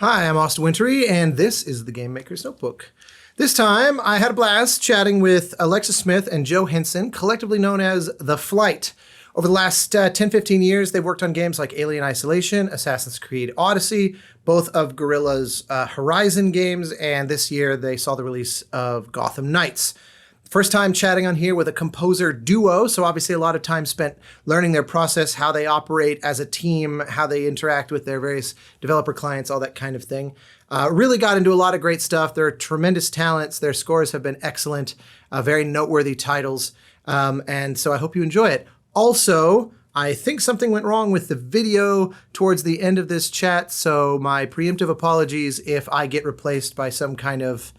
Hi, I'm Austin Wintory, and this is the Game Maker's Notebook. This time, I had a blast chatting with Alexis Smith and Joe Henson, collectively known as The Flight. Over the last 10-15 years, they've worked on games like Alien Isolation, Assassin's Creed Odyssey, both of Guerrilla's Horizon games, and this year they saw the release of Gotham Knights. First time chatting on here with a composer duo, so obviously a lot of time spent learning their process, how they operate as a team, how they interact with their various developer clients, all that kind of thing. Really got into a lot of great stuff. They're tremendous talents. Their scores have been excellent, very noteworthy titles, and so I hope you enjoy it. Also, I think something went wrong with the video towards the end of this chat, so my preemptive apologies if I get replaced by some kind of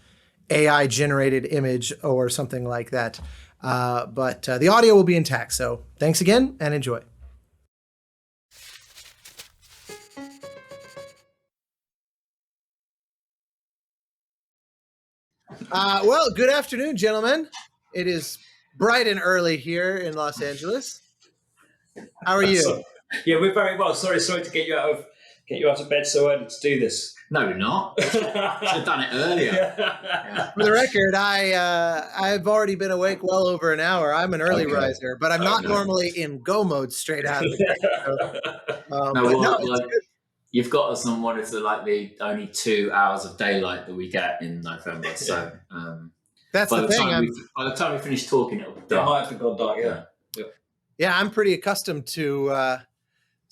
AI-generated image or something like that. But the audio will be intact, so thanks again and enjoy. Well, good afternoon, gentlemen. It is bright and early here in Los Angeles. How are you? Yeah, we're very well. Sorry to get you out of bed so early to do this. No, we're not. Should have done it earlier. Yeah. For the record, I've already been awake well over an hour. I'm an early riser, but I'm not normally in go mode straight out of the gate. So, you've got us on one of the only 2 hours of daylight that we get in November. So that's the thing. By the time we finish talking, it'll be dark. It might have gone dark. Yeah, I'm pretty accustomed to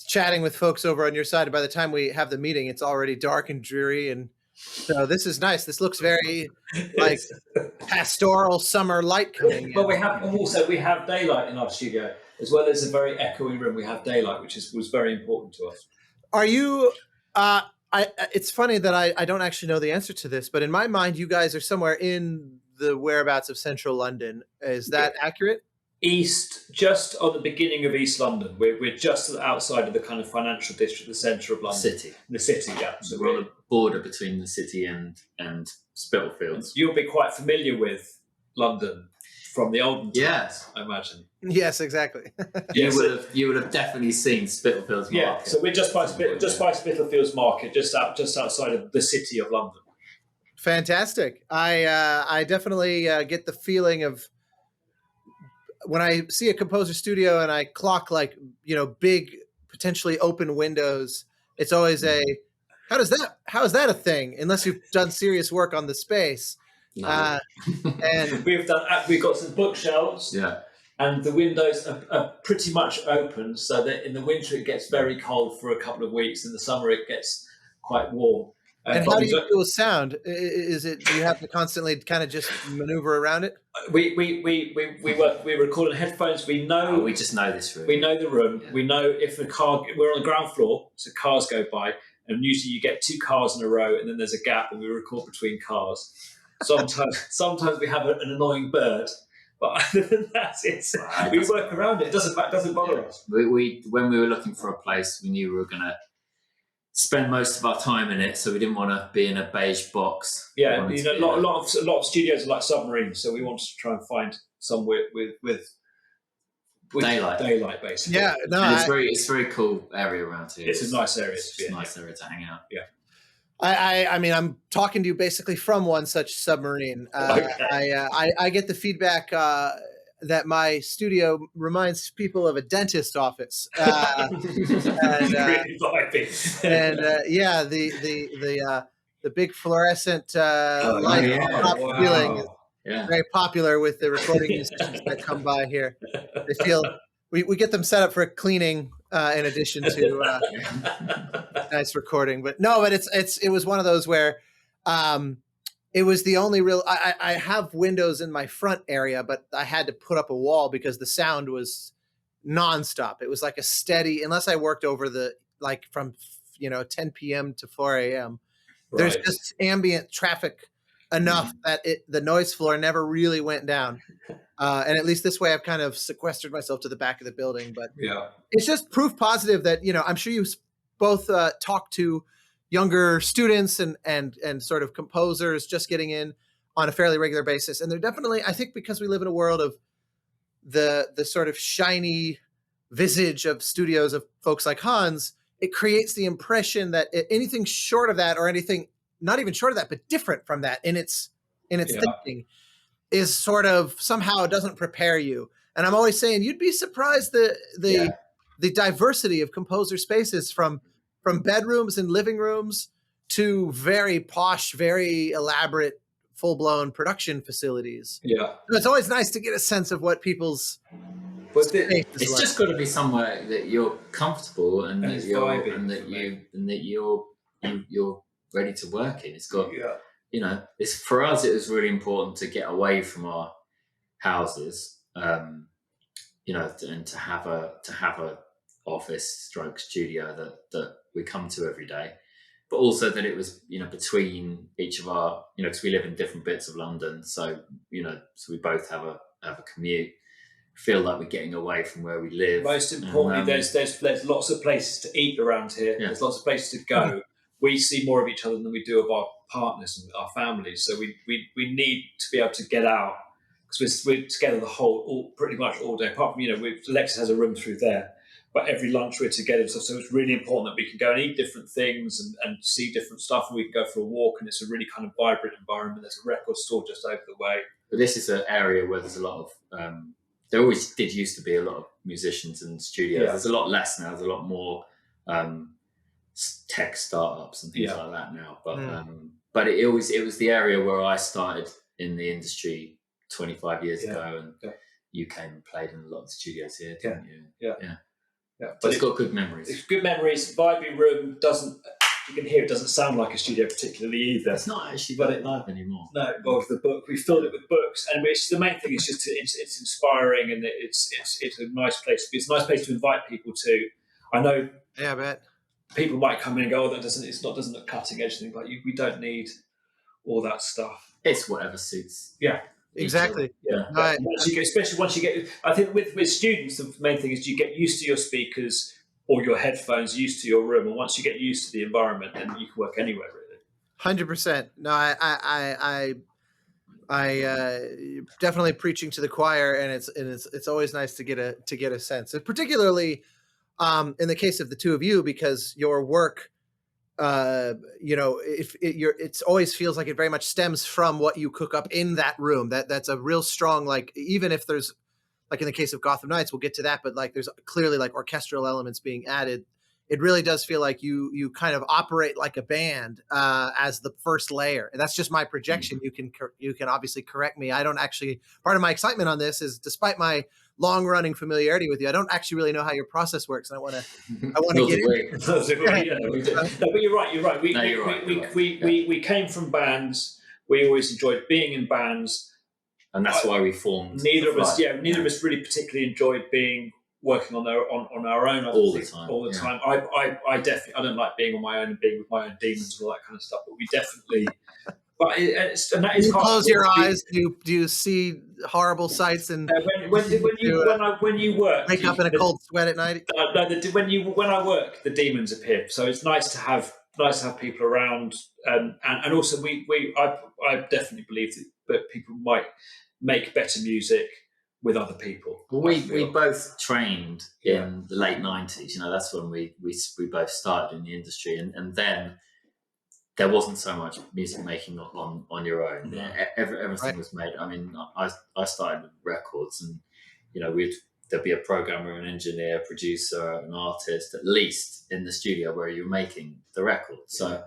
chatting with folks over on your side. And by the time we have the meeting, it's already dark and dreary. And so this is nice. This looks very like pastoral summer light coming in. But we have daylight in our studio, as well as a very echoing room. We have daylight, which was very important to us. Are you, it's funny that I don't actually know the answer to this, but in my mind, you guys are somewhere in the whereabouts of central London. Is that accurate? East, just on the beginning of East London. We're just outside of the kind of financial district, the centre of London. The city, yeah. So we're on the border between the city and Spitalfields. You'll be quite familiar with London from the olden times, yes, I imagine. Yes, exactly. You would have definitely seen Spitalfields Market. Yeah, so we're just by Spitalfields Market, just outside of the city of London. Fantastic. I definitely get the feeling of when I see a composer studio and I clock big, potentially open windows, it's always how is that a thing? Unless you've done serious work on the space. No. And we've got some bookshelves. Yeah. And the windows are pretty much open, so that in the winter it gets very cold for a couple of weeks. In the summer it gets quite warm. And how do you deal with sound? Do you have to constantly kind of just maneuver around it? We record on headphones. We just know this room. We know the room. Yeah. We know if we're on the ground floor, so cars go by, and usually you get 2 cars in a row, and then there's a gap, and we record between cars. Sometimes we have an annoying bird, but other than that, we work around it. It doesn't bother us. When we were looking for a place, we knew we were going to spend most of our time in it, so we didn't want to be in a beige box. Yeah, a lot of studios are like submarines, so we wanted to try and find somewhere with daylight, basically. Yeah, no, it's very cool area around here. It's a nice area. It's a nice area to hang out. Yeah. I mean, I'm talking to you basically from one such submarine. Okay. I get the feedback that my studio reminds people of a dentist office. The big fluorescent light top ceiling is very popular with the recording musicians that come by here. They feel we get them set up for cleaning in addition to nice recording. But it was one of those where it was the only real. I have windows in my front area, but I had to put up a wall because the sound was nonstop. It was like a steady, unless I worked over from 10 p.m. to 4 a.m. There's just ambient traffic enough that the noise floor never really went down. And at least this way, I've kind of sequestered myself to the back of the building. But it's just proof positive that I'm sure you both talk to younger students and sort of composers just getting in on a fairly regular basis. And they're definitely, I think, because we live in a world of the sort of shiny visage of studios of folks like Hans, it creates the impression that anything short of that, or anything not even short of that, but different from that in its thinking, is sort of somehow doesn't prepare you. And I'm always saying you'd be surprised the diversity of composer spaces from bedrooms and living rooms to very posh, very elaborate, full-blown production facilities. Yeah. It's always nice to get a sense of what people's space is It's like. just got to be somewhere that you're comfortable and that it's you're vibing and that for you me. and that you're ready to work in. It's got Yeah. you know, it's for us. It was really important to get away from our houses, you know, and to have a office stroke studio that we come to every day, but also that it was, you know, between each of our, you know, because we live in different bits of London, so you know, so we both have a commute. Feel like we're getting away from where we live. Most importantly, there's lots of places to eat around here. Yeah. There's lots of places to go. We see more of each other than we do of our partners and our families. So we need to be able to get out, because we're together pretty much all day. Apart from, you know, Alexis has a room through there, but every lunch we're together. So it's really important that we can go and eat different things and see different stuff, and we can go for a walk, and it's a really kind of vibrant environment. There's a record store just over the way. But this is an area where there's a lot of there always did used to be a lot of musicians and studios. Yeah. There's a lot less now. There's a lot more tech startups and things like that now. But it was the area where I started in the industry 25 years ago, and you came and played in a lot of the studios here, didn't you? Yeah. But it's got good memories. It's good memories. Vibey room you can hear it doesn't sound like a studio particularly either. It's not actually that live anymore. No, well, the book, we filled it with books, and the main thing is just it's inspiring, and it's a nice place to be. It's a nice place to invite people to. I know. Yeah, I bet. People might come in and go, "Oh, doesn't look cutting edge." Things like we don't need all that stuff. It's whatever suits. Yeah. Exactly. Yeah. Right. Especially once you get, I think with students, the main thing is you get used to your speakers or your headphones, used to your room, and once you get used to the environment, then you can work anywhere really. 100%. No, I definitely preaching to the choir, and it's always nice to get a sense, and particularly in the case of the two of you, because your work, you know, it's always feels like it very much stems from what you cook up in that room. That's a real strong, like, even if there's, like in the case of Gotham Knights, we'll get to that, but like there's clearly like orchestral elements being added. It really does feel like you kind of operate like a band as the first layer. And that's just my projection. You can obviously correct me. I don't actually, part of my excitement on this is, despite my long running familiarity with you, I don't actually really know how your process works. And I want to get into No, but you're right. We came from bands. We always enjoyed being in bands. And that's why we formed. Neither of us really particularly enjoyed working on our own all the time. I definitely, I don't like being on my own and being with my own demons and all that kind of stuff. But we definitely, and that is. You close your eyes. Do you see horrible sights and when you work, wake up in a cold sweat at night? When I work, the demons appear. So it's nice to have people around, and also I definitely believe that people might make better music with other people. Well, we both trained in the late 90s. You know, that's when we both started in the industry, and then there wasn't so much music making on your own. No. Everything was made. I mean, I started with records, and you know, there'd be a programmer, an engineer, producer, an artist, at least in the studio where you were making the record. So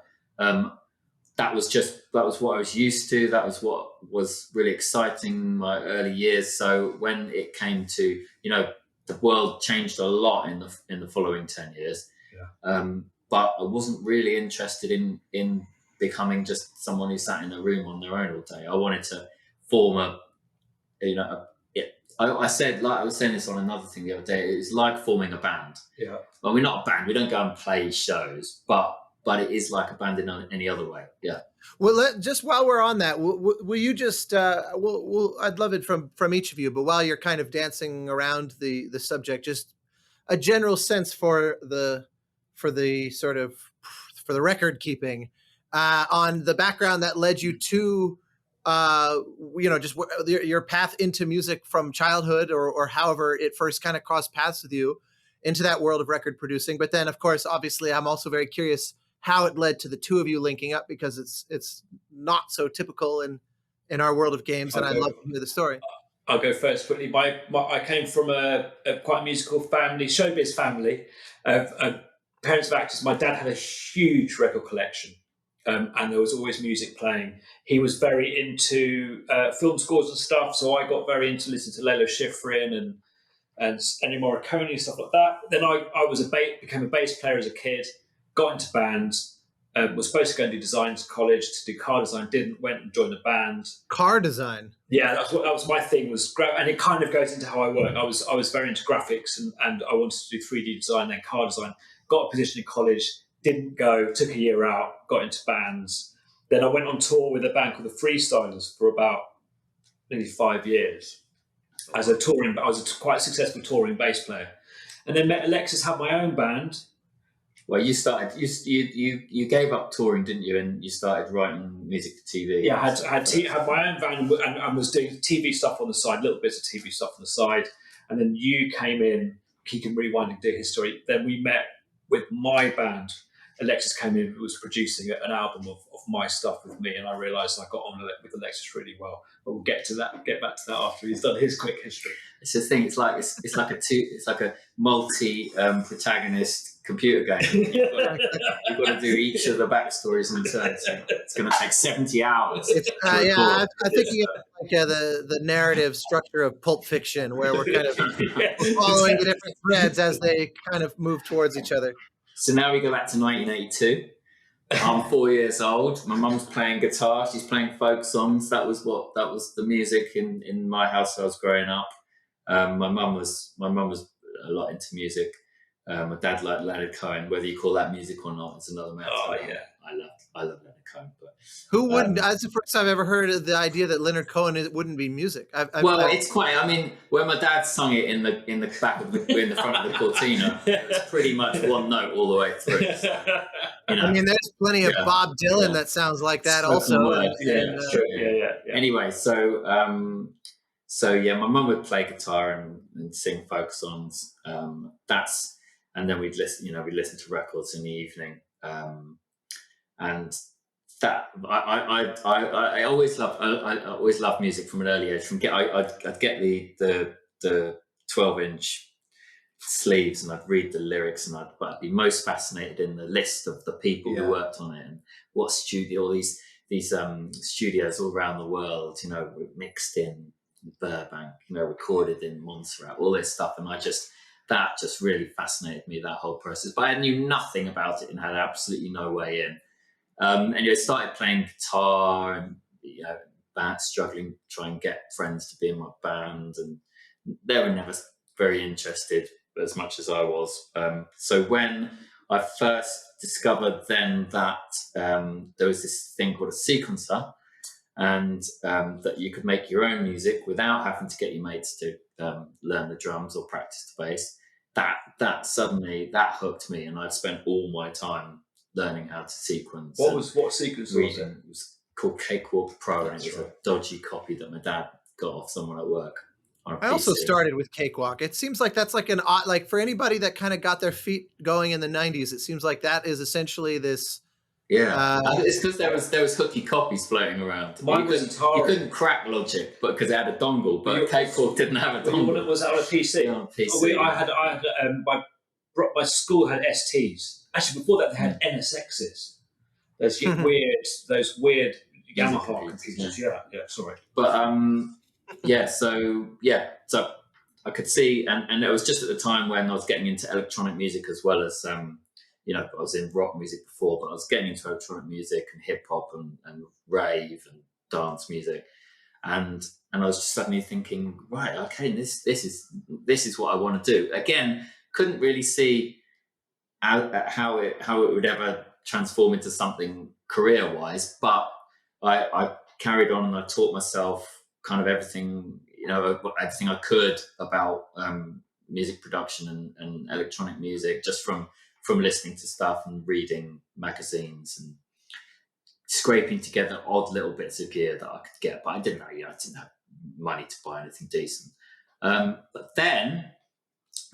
that was what I was used to. That was what was really exciting in my early years. So when it came to, you know, the world changed a lot in the following 10 years. Yeah. But I wasn't really interested in becoming just someone who sat in a room on their own all day. I wanted to form I was saying this on another thing the other day. It's like forming a band. Yeah. Well, we're not a band. We don't go and play shows, but it is like a band in any other way. Yeah. Well, just while we're on that, will you just? I'd love it from each of you. But while you're kind of dancing around the subject, just a general sense for the sort of for the record keeping on the background that led you to just your path into music from childhood, or however it first kind of crossed paths with you, into that world of record producing. But then, of course, obviously, I'm also very curious how it led to the two of you linking up, because it's not so typical in our world of games, and I'd love to hear the story. I'll go first quickly. I came from a quite musical family, showbiz family, of parents of actors. My dad had a huge record collection, and there was always music playing. He was very into film scores and stuff, so I got very into listening to Lalo Schifrin and Ennio Morricone and stuff like that. Then I became a bass player as a kid, got into bands. Was supposed to go and do design to college to do car design. Didn't, went and joined a band. Car design. Yeah, that was my thing. And it kind of goes into how I work. I was very into graphics and I wanted to do 3D design, then car design. Got a position in college, didn't go. Took a year out, got into bands. Then I went on tour with a band called the Freestylers for about nearly 5 years as a touring. I was a quite successful touring bass player, and then met Alexis. Had my own band. Well, you started. You gave up touring, didn't you? And you started writing music for TV. Yeah, I had my own band and was doing TV stuff on the side, little bits of TV stuff on the side. And then you came in, He Can Rewind and Do History. Then we met with my band. Alexis came in, who was producing an album of my stuff with me, and I realised I got on with Alexis really well. But we'll get back to that after he's done his quick history. It's the thing. It's like a multi protagonist computer game. You've got to do each of the backstories in turn. So it's going to take 70 hours. I'm thinking of like the narrative structure of Pulp Fiction, where we're kind of following the different threads as they kind of move towards each other. So now we go back to 1982. I'm 4 years old. My mum's playing guitar. She's playing folk songs. That was the music in my house as I was growing up. My mum was a lot into music. My dad liked Leonard Cohen. Whether you call that music or not is another matter. Oh yeah, I love Leonard Cohen. But who wouldn't? That's the first time I've ever heard of the idea that Leonard Cohen wouldn't be music. It's quite. I mean, when my dad sung it in the back of in the front of the Cortina, it was pretty much one note all the way through. So, I mean, there's plenty of Bob Dylan that sounds like that also. Yeah. Anyway, so my mum would play guitar and sing folk songs. And then we'd listen to records in the evening. And that I always loved music from an early age. I'd get the 12-inch sleeves and I'd read the lyrics, and I'd be most fascinated in the list of the people who worked on it and what all these studios all around the world, mixed in Burbank, recorded in Montserrat, all this stuff, and that just really fascinated me, that whole process. But I knew nothing about it and had absolutely no way in. And I started playing guitar and struggling to try and get friends to be in my band, and they were never very interested as much as I was. So when I first discovered then that there was this thing called a sequencer, and that you could make your own music without having to get your mates to learn the drums or practice the bass, that suddenly hooked me, and I'd spent all my time learning how to sequence. What sequence was it? It was called Cakewalk Pro, and it was a dodgy copy that my dad got off someone at work. I also started with Cakewalk. It seems like that's like for anybody that kind of got their feet going in the 90s, it seems like that is essentially this. Yeah, it's because there was hooky copies floating around. You couldn't crack Logic, but because it had a dongle. But Cakewalk didn't have a dongle. Was that on a PC? On a PC. I had my school had STs. Actually, before that, they had NSXs. Those weird Yamaha computers. Yeah. Sorry, but so I could see, and it was just at the time when I was getting into electronic music as well as I was in rock music before, but I was getting into electronic music and hip hop and rave and dance music, and I was just suddenly thinking, right, okay, this is what I want to do. Again, couldn't really see how it would ever transform into something career-wise, but I carried on and I taught myself kind of everything I could about music production and electronic music, just from listening to stuff and reading magazines and scraping together odd little bits of gear that I could get. But I didn't have money to buy anything decent. But then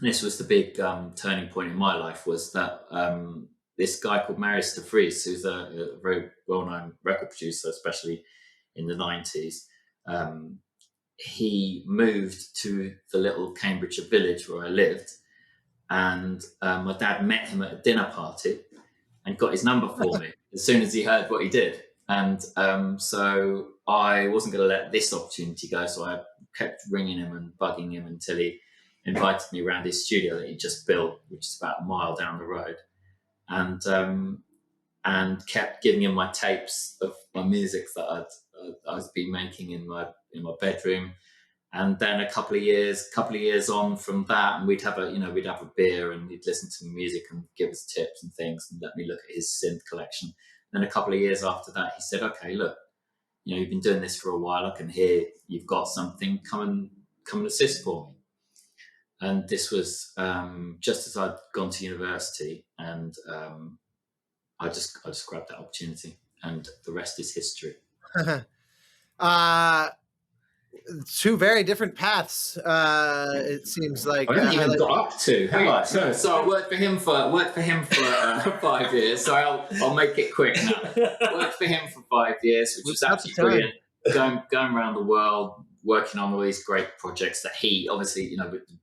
this was the big turning point in my life, was that this guy called Marius de Vries, who's a very well-known record producer, especially in the 90s, he moved to the little Cambridgeshire village where I lived, and my dad met him at a dinner party and got his number for me as soon as he heard what he did. And so I wasn't going to let this opportunity go, so I kept ringing him and bugging him until he invited me around his studio that he just built, which is about a mile down the road, and kept giving him my tapes of my music that I'd been making in my bedroom. And then a couple of years on from that, and we'd have a beer and he'd listen to music and give us tips and things and let me look at his synth collection. Then a couple of years after that, he said, "Okay, look, you've been doing this for a while. I can hear you've got something. Come and assist for me." And this was just as I'd gone to university, and I just grabbed that opportunity, and the rest is history. Two very different paths. It seems like I haven't even got up to. Have I? So I worked for him for 5 years. So I'll make it quick now. Worked for him for 5 years, which was absolutely brilliant. Going around the world, working on all these great projects that he obviously,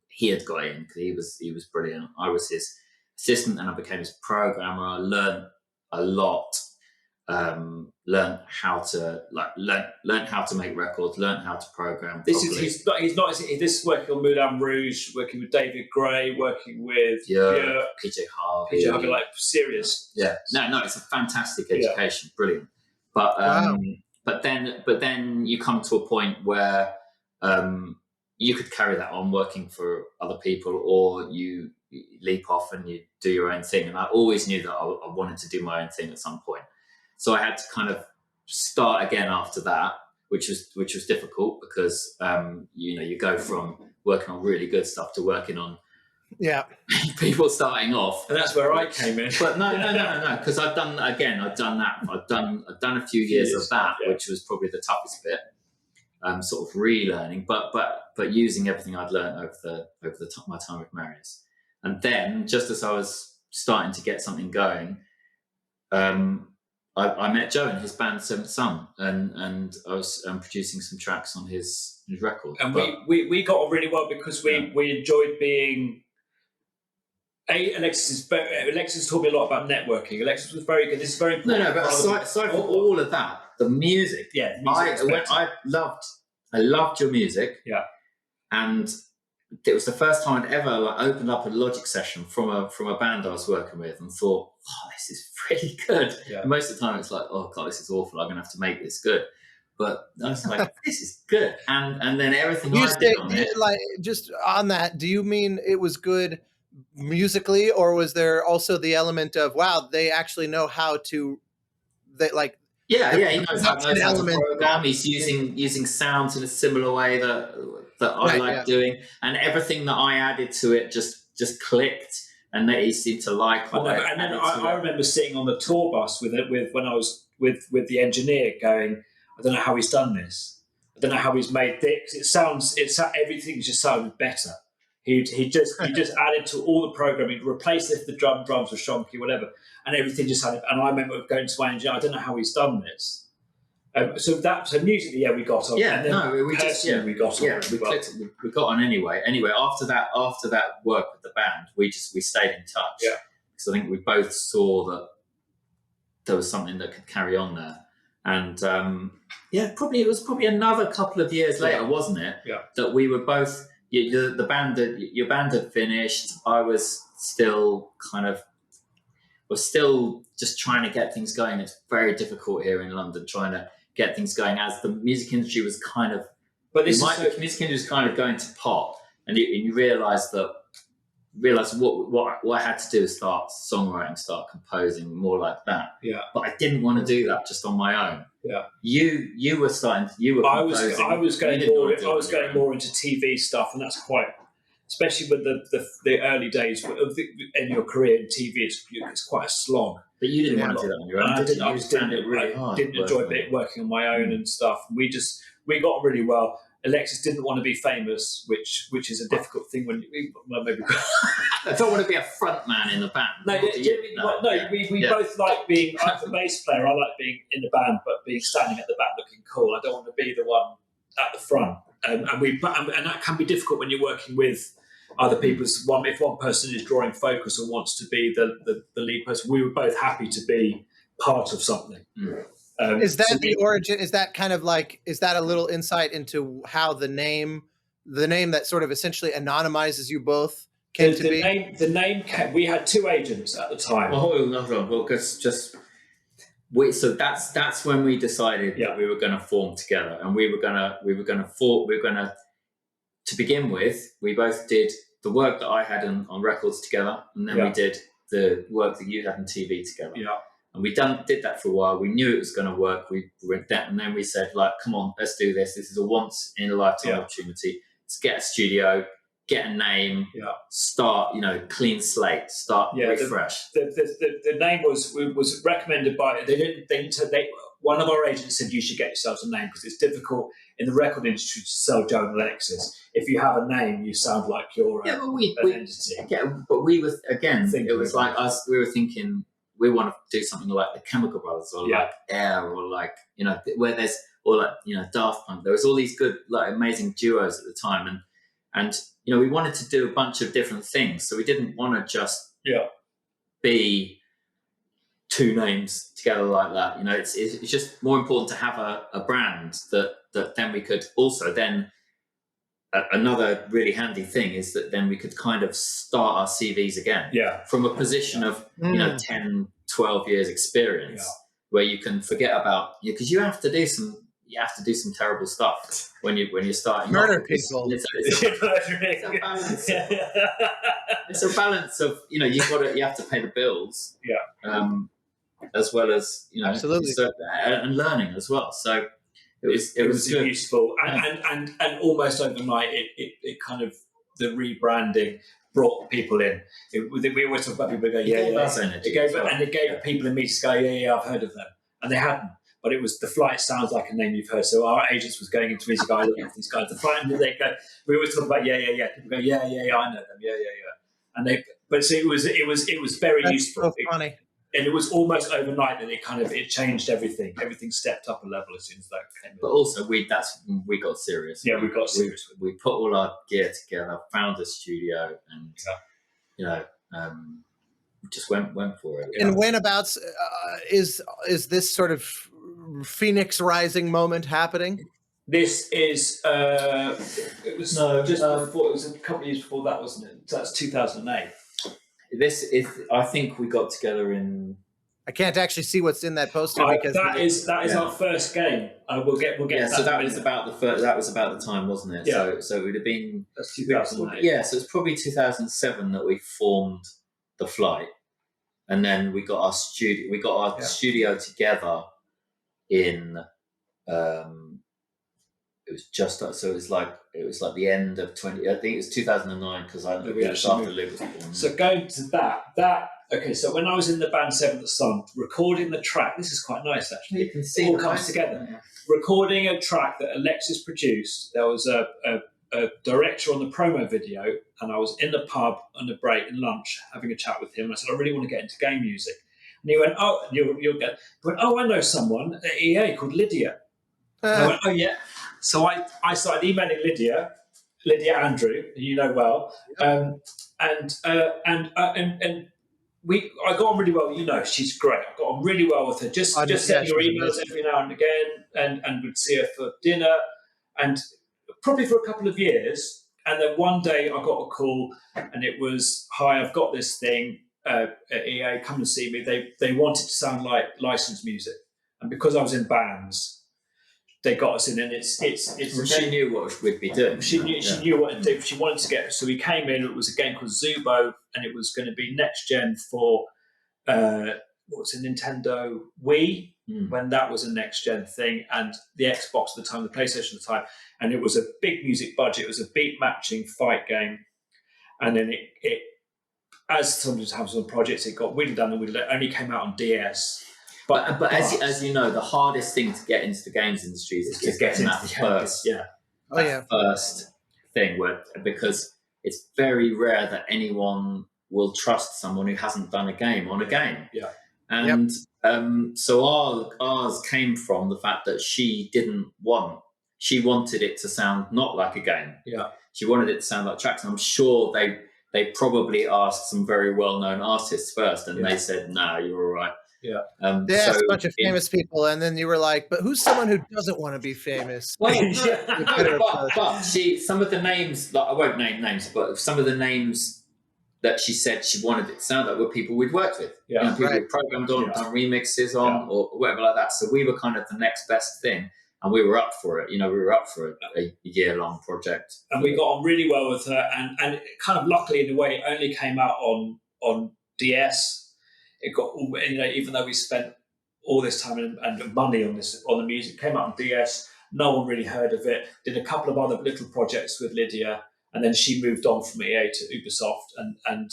he had got in because he was brilliant. I was his assistant, and I became his programmer. I learned a lot. Learn how to learn how to make records, learn how to program. This is working on Moulin Rouge, working with David Gray, working with PJ Harvey, like serious. Yeah, no, it's a fantastic education, brilliant. But wow. but then you come to a point where you could carry that on working for other people, or you leap off and you do your own thing. And I always knew that I wanted to do my own thing at some point. So I had to kind of start again after that, which was difficult because you go from working on really good stuff to working on people starting off, and that's where I came in. But no, because I've done that. I've done a few years of that, which was probably the toughest bit. Sort of relearning, but using everything I'd learned over my time with Marius, and then just as I was starting to get something going. I met Joe and his band Seventh Son, and I was producing some tracks on his record. And we got on really well because we enjoyed being. Alexis taught me a lot about networking. Alexis was very good. This is very important. No, but aside from all of that, the music. Yeah, I loved your music. Yeah, and it was the first time I'd ever opened up a Logic session from a band I was working with and thought, "Oh, this is really good." Yeah. And most of the time it's like, "Oh God, this is awful. I'm going to have to make this good." But I was like, "This is good," and then everything I did on it. Like, just on that, do you mean it was good musically, or was there also the element of, wow, they actually know how to, Yeah, he knows how to program. He's using sounds in a similar way that I like doing, and everything that I added to it just clicked, and that he seemed to like. And then I remember sitting on the tour bus with when I was with the engineer, going, "I don't know how he's done this. I don't know how he's made this. Everything just sounded better." He just added to all the programming, replaced if the drums were shonky, whatever, and everything just sounded. And I remember going to my engineer, "I don't know how he's done this." So musically, we got on. Yeah, and then we got on. Yeah, we got on anyway. Anyway, after that work with the band, we stayed in touch. Yeah, because I think we both saw that there was something that could carry on there, and it was probably another couple of years later, wasn't it? Yeah, that we were both. Your band had finished. I was still just trying to get things going. It's very difficult here in London trying to get things going as the music industry was kind of. But the music industry was kind of going to pot, and you realise what I had to do is start songwriting, start composing more like that. Yeah. But I didn't want to do that just on my own. Yeah. You were starting. I was going more into TV stuff, and that's quite, especially with the early days in your career in TV. It's quite a slog. But you didn't want to do that on your own. I didn't enjoy working on my own and stuff. We got really well. Alexis didn't want to be famous, which is a difficult thing when maybe. I don't want to be a front man in the band. We both like being. I'm a bass player. I like being in the band, but being standing at the back looking cool. I don't want to be the one at the front, and that can be difficult when you're working with other people. If one person is drawing focus or wants to be the lead person, we were both happy to be part of something. Is that the origin? Is that kind of like? Is that a little insight into how the name that sort of essentially anonymizes you both came to be? The name came. We had 2 agents at the time. So that's when we decided that we were going to form together, and we were going to. To begin with, we both did the work that I had on records together, and then we did the work that you had on TV together. Yeah. And we did that for a while. We knew it was going to work. We went down, and then we said, like, come on, let's do this. This is a once in a lifetime opportunity. Let's get a studio, get a name, start, clean slate, start refresh. The name was recommended by. One of our agents said you should get yourselves a name because it's difficult in the record industry to sell Joe and Alexis. If you have a name, you sound like you're an entity. Yeah, but we were it was like us. We were thinking we want to do something like the Chemical Brothers or like Air or like where there's Daft Punk. There was all these good amazing duos at the time, and we wanted to do a bunch of different things. So we didn't want to just be 2 names together like that. It's just more important to have a brand that then we could also then. Another really handy thing is that then we could kind of start our CVs again from a position of 10, 12 years experience where you can forget about because you have to do some terrible stuff when you're starting murder people. It's a balance. It's a balance of you have to pay the bills as well as absolutely and learning as well. So it was good. Useful and almost overnight it kind of the rebranding brought people in. We always talk about people going it gave people in me to go I've heard of them, and they hadn't. But it was The Flight sounds like a name you've heard. So our agents was going into music guys looking for these guys. The Flight, and they go. We always talk about People go I know them and it was very That's useful. So funny. And it was almost overnight that it changed everything. Everything stepped up a level as soon as that came in. But also we got serious. Yeah, we got serious. We put all our gear together, found a studio, and just went for it. And whenabouts is this sort of Phoenix Rising moment happening? This is it was before. It was a couple of years before that, wasn't it? So that's 2008. This is. I think we got together in. I can't actually see what's in that poster because that is our first game. We'll get. Yeah, so that was about the first. That was about the time, wasn't it? Yeah. So it would have been. That's 2008. Yeah, so it's probably 2007 that we formed The Flight, and then we got our studio. We got our studio together in. It was just so it was like the end of 20. I think it was 2009 because after Luke was born. So going to that. Okay, so when I was in the band Seventh Son, recording the track. This is quite nice actually. You can see it all comes together. Yeah. Recording a track that Alexis produced. There was a director on the promo video, and I was in the pub on the break in lunch having a chat with him. And I said, I really want to get into game music. And he went, oh, you'll get. He went, oh, I know someone at EA called Lydia. And I went, oh yeah. So I started emailing Lydia Andrew, who you know well, and I got on really well. She's great. I got on really well with her. Just sending her emails every now and again, and would see her for dinner, and probably for a couple of years. And then one day I got a call, and it was, "Hi, I've got this thing at EA. Come and see me." They wanted to sound like licensed music, and because I was in bands, they got us in, and it's. She knew what we'd be doing. She knew what to do. She wanted to get. So we came in. It was a game called Zubo, and it was going to be next gen for what was it, Nintendo Wii when that was a next gen thing, and the Xbox at the time, the PlayStation at the time, and it was a big music budget. It was a beat matching fight game, and then it as sometimes happens on projects, it got whittled down and whittled. It only came out on DS. But as you know, the hardest thing to get into the games industry is to get in that first. Yeah. that first thing because it's very rare that anyone will trust someone who hasn't done a game on a game. Yeah. And so ours came from the fact that she wanted it to sound not like a game. Yeah. She wanted it to sound like tracks. And I'm sure they probably asked some very well-known artists first, and they said, "No, you're all right." Yeah. They asked a bunch of famous people, and then you were like, "But who's someone who doesn't want to be famous?" Well, but some of the names, like, I won't name names, but some of the names that she said she wanted it to sound like were people we'd worked with. Yeah. People we'd programmed on, done remixes on, or whatever like that. So we were kind of the next best thing, and we were up for it. We were up for a year-long project. And we got on really well with her, and it kind of luckily, in a way, it only came out on DS. It got, even though we spent all this time and money on the music, it came out on DS. No one really heard of it. Did a couple of other little projects with Lydia, and then she moved on from EA to Ubisoft, and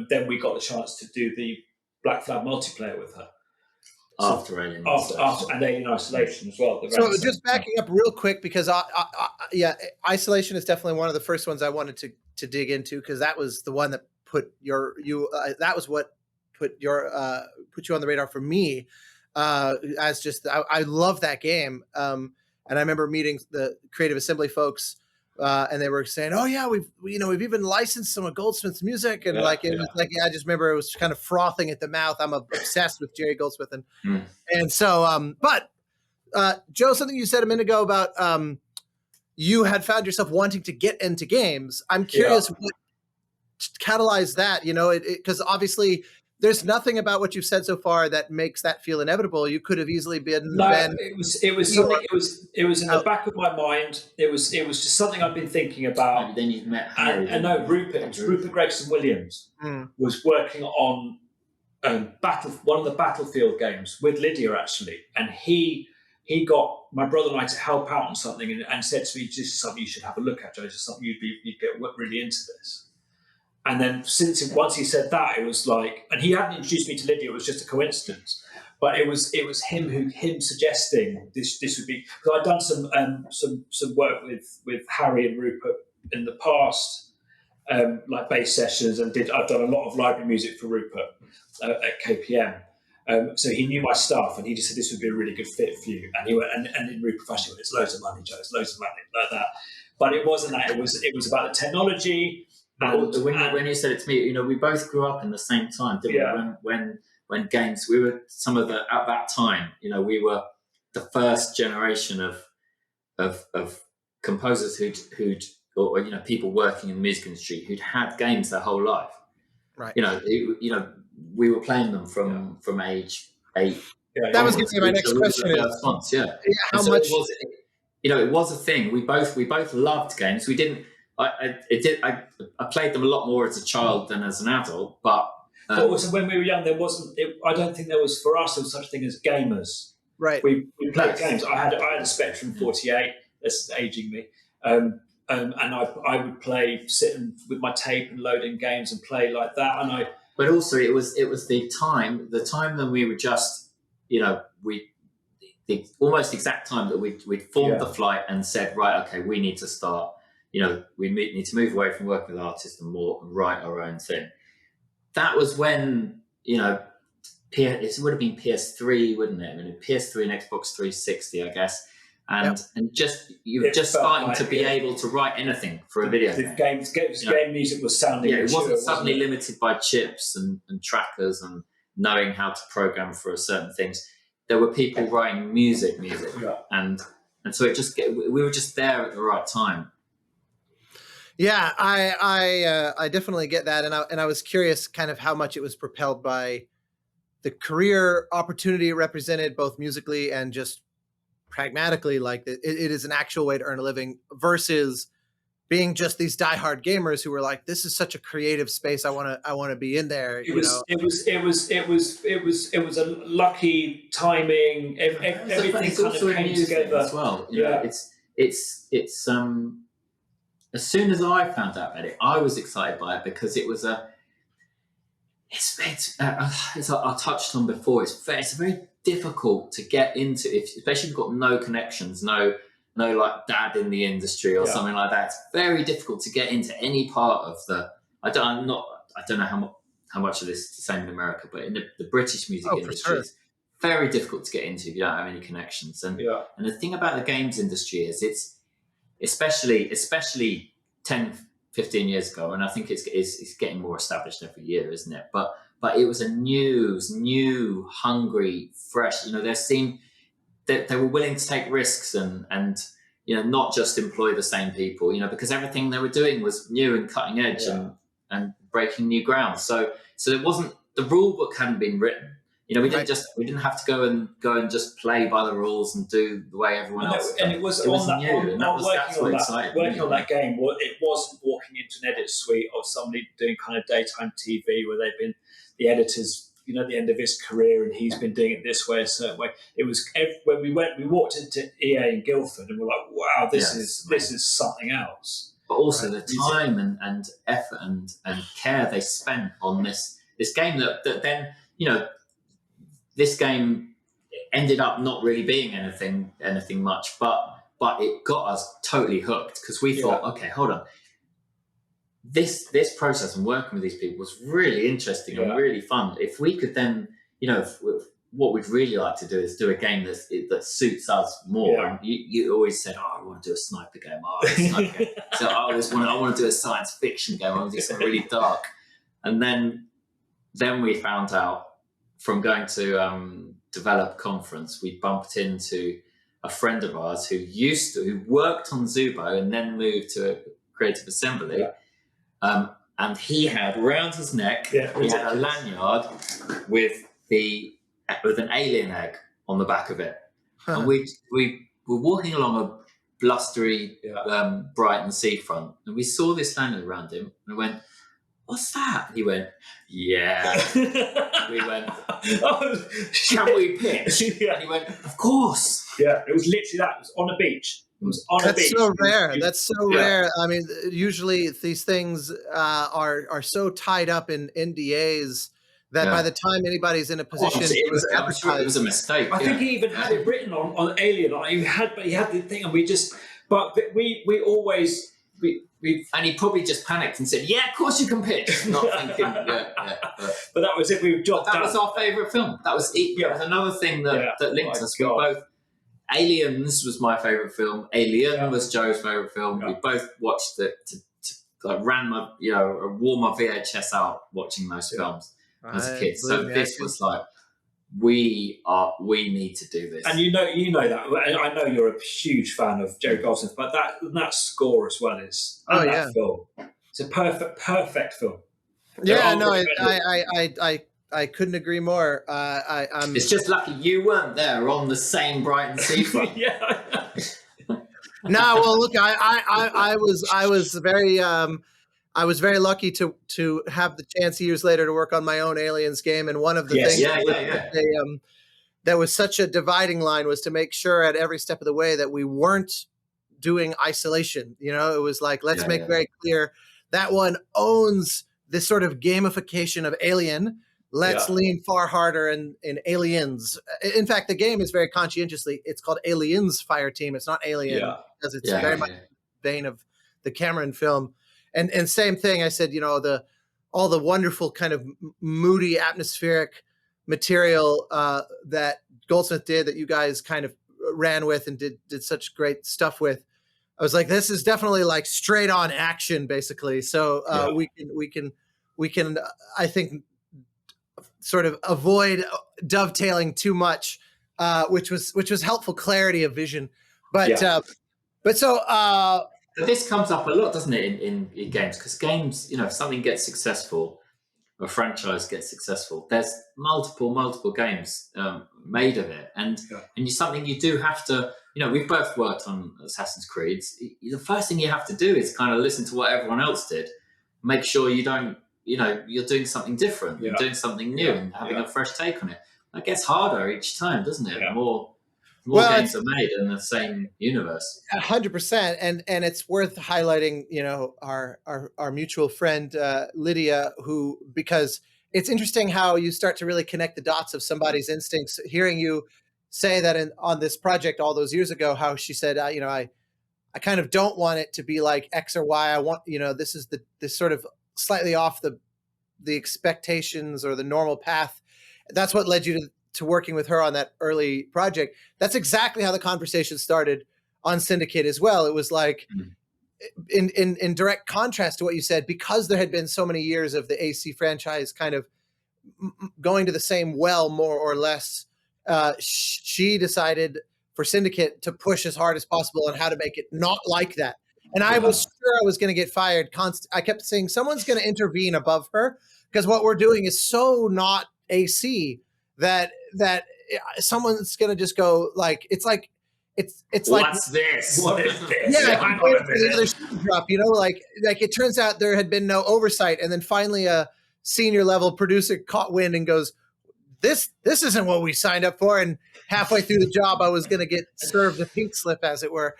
then we got the chance to do the Black Flag multiplayer with her. After Alien Isolation. And Alien Isolation as well. So just backing up real quick, because Isolation is definitely one of the first ones I wanted to dig into, because that was the one that put that was what put you on the radar for me. As just I love that game, and I remember meeting the Creative Assembly folks, and they were saying, "Oh yeah, we've even licensed some of Goldsmith's music," and I just remember it was kind of frothing at the mouth. I'm obsessed with Jerry Goldsmith, and so but Joe, something you said a minute ago about you had found yourself wanting to get into games. I'm curious what catalyzed that. Because obviously there's nothing about what you've said so far that makes that feel inevitable. You could have easily been. No, it was something. It was in the back of my mind. It was just something I've been thinking about. Maybe then you've met Harry. And no, Rupert Gregson Williams was working on one of the Battlefield games with Lydia, actually, and he got my brother and I to help out on something, and said to me, "This is something you should have a look at, Joe. This is something you'd get really into this." And then once he said that, it was like, and he hadn't introduced me to Lydia. It was just a coincidence, but it was him suggesting this would be, because I'd done some work with Harry and Rupert in the past, like bass sessions, and I've done a lot of library music for Rupert at KPM. So he knew my stuff, and he just said this would be a really good fit for you. And he went, and in Rupert fashion, it's loads of money, Joe. It's loads of money, like that. But it wasn't that. It was about the technology. When you said it to me, we both grew up in the same time, didn't we? When games, we were at that time, we were the first generation of composers who'd or people working in the music industry who'd had games their whole life. Right. We were playing them from age 8. That was going to be my next question. How much? It was a thing. We both loved games. We didn't. I played them a lot more as a child than as an adult, but when we were young, there wasn't. I don't think there was, for us, there was such a thing as gamers. Right. We played games. I had a Spectrum 48. That's aging me. And I would play sitting with my tape and loading games and play like that. But also it was the time when we were just the almost exact time that we'd formed the flight and said, right, okay, we need to start. We need to move away from working with artists and more write our own thing. That was when, it would have been PS3, wouldn't it? I mean, PS3 and Xbox 360, I guess. And just starting to be able to write anything for a video game. Game music was sounding. It wasn't suddenly limited by chips and trackers and knowing how to program for certain things. There were people writing music, and so we were just there at the right time. Yeah, I definitely get that, and I was curious kind of how much it was propelled by the career opportunity it represented, both musically and just pragmatically, like it is an actual way to earn a living versus being just these diehard gamers who were like, this is such a creative space. I want to be in there. It was a lucky timing. Everything kind of came together as well. It's as soon as I found out about it, I was excited by it because it was as I touched on before, it's very difficult to get into, especially if you've got no connections, no no like dad in the industry or something like that. It's very difficult to get into any part of the. I don't know how much of this is the same in America, but in the British music for industry, sure. it's very difficult to get into if you don't have any connections. And the thing about the games industry is it's especially 10, 15 years ago, and I think it's getting more established every year, isn't it? But it was a new, hungry, fresh. They were willing to take risks and not just employ the same people. Because everything they were doing was new and cutting edge and breaking new ground. So it wasn't, the rule book hadn't been written. We didn't have to go and just play by the rules and do the way everyone else did. And it was new, and that's what excited me. Working on that game, well, it wasn't walking into an edit suite of somebody doing kind of daytime TV where they've been the editors, at the end of his career, and he's been doing it this way, a certain way. It was when we walked into EA in Guildford, and we're like, wow, this is something else. But also the time and effort and care they spent on this game that then this game ended up not really being anything much, but it got us totally hooked because we thought, okay, hold on. This process and working with these people was really interesting and really fun. If we could then, what we'd really like to do is do a game that suits us more. Yeah. And you always said, I want to do a sniper game. So I want to do a science fiction game. I want to do something really dark. And then we found out from going to Develop Conference, we bumped into a friend of ours who worked on Zubo and then moved to Creative Assembly. Yeah. And he had around his neck, he had a lanyard with an alien egg on the back of it. And we were walking along a blustery Brighton seafront, and we saw this lanyard around him, and we went, "What's that?" And he went, "Yeah." We went, "Can we pitch?" And he went, "Of course." Yeah, it was literally that. It was on a beach. It was on a beach. That's so rare. That's so rare. I mean, usually these things are so tied up in NDAs that by the time anybody's in a position, it was a mistake. I think he even had it written on Alien. He had the thing, and we always. And he probably just panicked and said, "Yeah, of course you can pitch." Not thinking, But that was it. That was our favourite film. That was another thing that linked us. We both. Aliens was my favourite film. Alien was Joe's favourite film. We both watched it. Wore my VHS out watching those films as a kid. So this was like, we need to do this. And you know that. I know you're a huge fan of Jerry Goldsmith, but that score as well is film. It's a perfect film. Yeah, no, I couldn't agree more. It's just lucky you weren't there on the same Brighton seafront. No, well, look, I was very lucky to have the chance years later to work on my own Aliens game, and one of the things that was such a dividing line was to make sure at every step of the way that we weren't doing isolation. It was like, let's make very clear that one owns this sort of gamification of Alien. Let's lean far harder in Aliens. In fact, the game is very conscientiously, it's called Aliens Fire Team. It's not Alien because it's very much in the vein of the Cameron film. And same thing, I said, all the wonderful kind of moody atmospheric material that Goldsmith did, that you guys kind of ran with and did such great stuff with. I was like, this is definitely like straight on action, basically. So we can I think sort of avoid dovetailing too much, which was helpful clarity of vision. But this comes up a lot, doesn't it, in games? Because games, if something gets successful, a franchise gets successful, there's multiple games made of it, and something you do have to. We've both worked on Assassin's Creed. The first thing you have to do is kind of listen to what everyone else did, make sure you don't. You're doing something different, you're doing something new, and having a fresh take on it. It gets harder each time, doesn't it? Yeah. More games are made in the same universe. 100%, and it's worth highlighting, our mutual friend Lydia, because it's interesting how you start to really connect the dots of somebody's instincts. Hearing you say that on this project all those years ago, how she said, I kind of don't want it to be like X or Y. I want, this is this sort of slightly off the expectations or the normal path. That's what led you to working with her on that early project. That's exactly how the conversation started on Syndicate as well. It was like, in direct contrast to what you said, because there had been so many years of the AC franchise kind of going to the same well, more or less, she decided for Syndicate to push as hard as possible on how to make it not like that. And I was sure I was going to get fired. I kept saying someone's going to intervene above her, because what we're doing is so not AC that someone's going to just go like, it's like what's this? What is this? Yeah, I'm waiting for the other shoe to drop. Like it turns out there had been no oversight, and then finally a senior level producer caught wind and goes, "This isn't what we signed up for." And halfway through the job, I was going to get served a pink slip, as it were.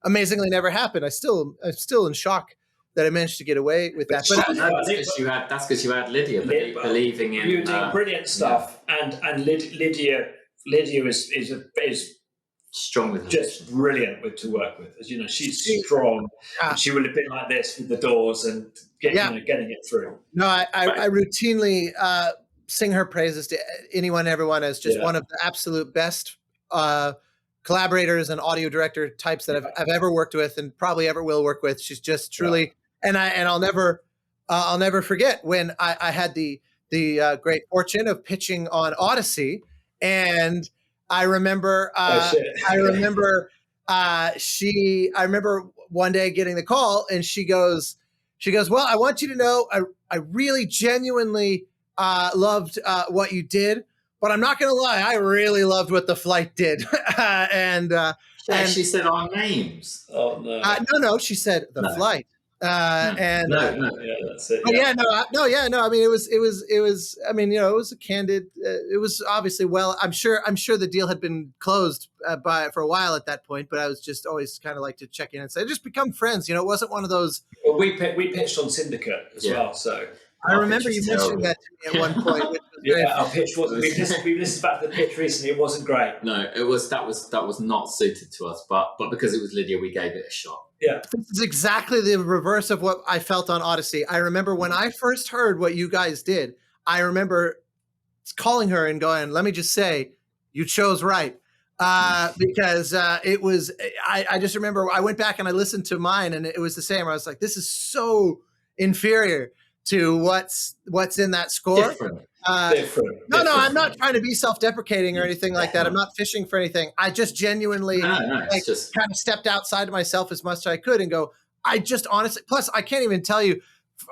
Amazingly, never happened. I'm still in shock that I managed to get away with that. But that's because you had Lydia believing in. You were doing brilliant stuff, and Lydia is strong with her. Just brilliant to work with. As you know, she's strong. She would have been like this with the doors and getting it through. No, I routinely sing her praises to anyone, everyone, as just one of the absolute best collaborators and audio director types that I've ever worked with, and probably ever will work with. She's just truly, and I'll never forget when I had the great fortune of pitching on Odyssey, and I remember I remember one day getting the call, and she goes, "Well, I want you to know I really genuinely loved what you did, but I'm not going to lie, I really loved what the flight did." and she said our names. Oh no! No, she said the flight. And that's it. I mean, it was. I mean, it was a candid. It was obviously I'm sure the deal had been closed for a while at that point. But I was just always kind of like to check in and say, just become friends. It wasn't one of those. Well, we pitched on Syndicate as well, so. I remember you mentioning that to me at one point. Which was our pitch was. We listened back to the pitch recently. It wasn't great. No, it was that was not suited to us. But because it was Lydia, we gave it a shot. Yeah, this is exactly the reverse of what I felt on Odyssey. I remember when I first heard what you guys did. I remember calling her and going, "Let me just say, you chose right." Because it was. I just remember I went back and I listened to mine, and it was the same. I was like, "This is so inferior to what's in that score." Different. No, I'm not trying to be self-deprecating or anything like that. I'm not fishing for anything. I just genuinely kind of stepped outside of myself as much as I could and go, I just honestly, plus I can't even tell you,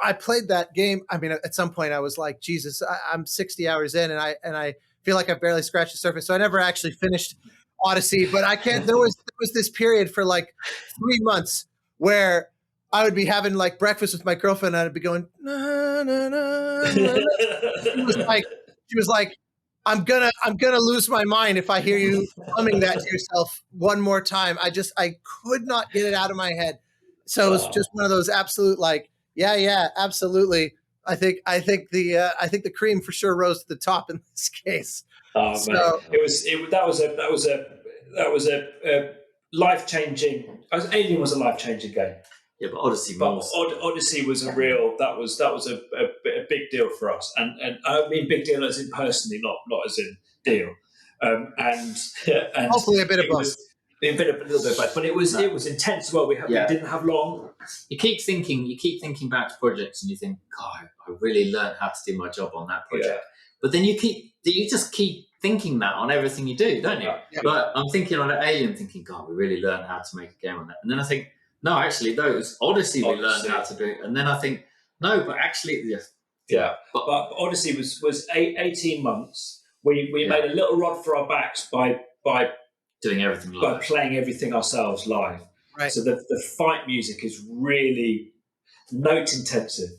I played that game. I mean, at some point I was like, Jesus, I'm 60 hours in and I feel like I've barely scratched the surface. So I never actually finished Odyssey, but there was this period for like 3 months where I would be having like breakfast with my girlfriend, and I'd be going, na, na, na, na. She was like, I'm gonna lose my mind if I hear you humming that to yourself one more time. I could not get it out of my head. So it was just one of those absolute like, yeah, absolutely. I think the cream for sure rose to the top in this case. Oh so, man, that was a life-changing. Alien was a life-changing game. Yeah, but Odyssey was a real. That was a big deal for us, and I mean big deal as in personally, not as in deal. And hopefully a bit of both. A little bit of both, but it was intense as well. We didn't have long. You keep thinking back to projects, and you think, God, I really learned how to do my job on that project. Yeah. But then you just keep thinking that on everything you do, don't you? Yeah. But I'm thinking on Alien, thinking, God, we really learned how to make a game on that, and then I think. No, actually, no, it was Odyssey we learned how to do. And then I think, no, but actually, yeah. But Odyssey was 18 months. We made a little rod for our backs by doing everything live. By playing everything ourselves live. Right. So the fight music is really note intensive.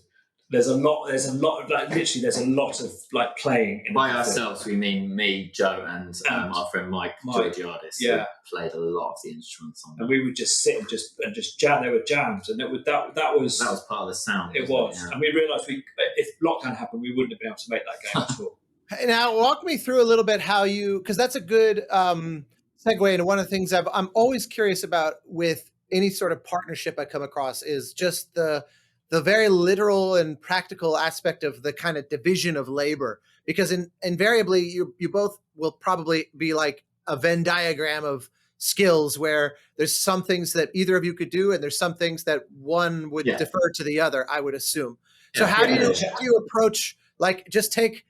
There's a lot of like literally there's a lot of like playing. By ourselves, we mean me, Joe, and our friend Mike Georgiadis. Yeah, who played a lot of the instruments on that. And we would just sit and just jam. There were jams, and that was part of the sound. It was, and we realised if lockdown happened, we wouldn't have been able to make that game at all. Now, walk me through a little bit how you, because that's a good segue into one of the things I'm always curious about with any sort of partnership I come across is just the very literal and practical aspect of the kind of division of labor. Because invariably, you both will probably be like a Venn diagram of skills where there's some things that either of you could do, and there's some things that one would defer to the other, I would assume. So how do you approach, like, just take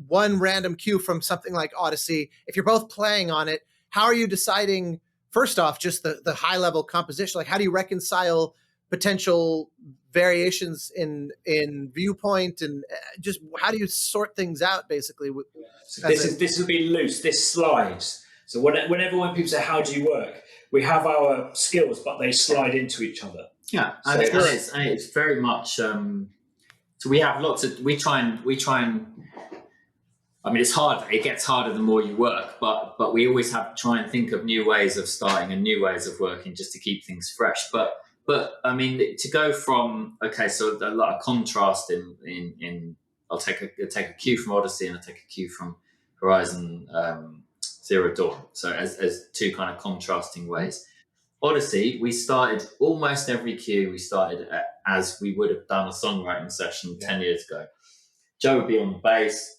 one random cue from something like Odyssey? If you're both playing on it, how are you deciding, first off, just the high level composition? Like, how do you reconcile potential variations in viewpoint, and just how do you sort things out, basically? So this will be loose. This slides. So whenever when people say, "How do you work?" we have our skills, but they slide into each other. Yeah, So and it's very much. So we have lots of. We try and. I mean, it's hard. It gets harder the more you work, but we always have to try and think of new ways of starting and new ways of working just to keep things fresh. But I mean, to go from so a lot of contrast in I'll take a cue from Odyssey and I'll take a cue from Horizon Zero Dawn. So as two kind of contrasting ways. Odyssey, we started almost every cue. We started as we would have done a songwriting session 10 years ago. Joe would be on the bass.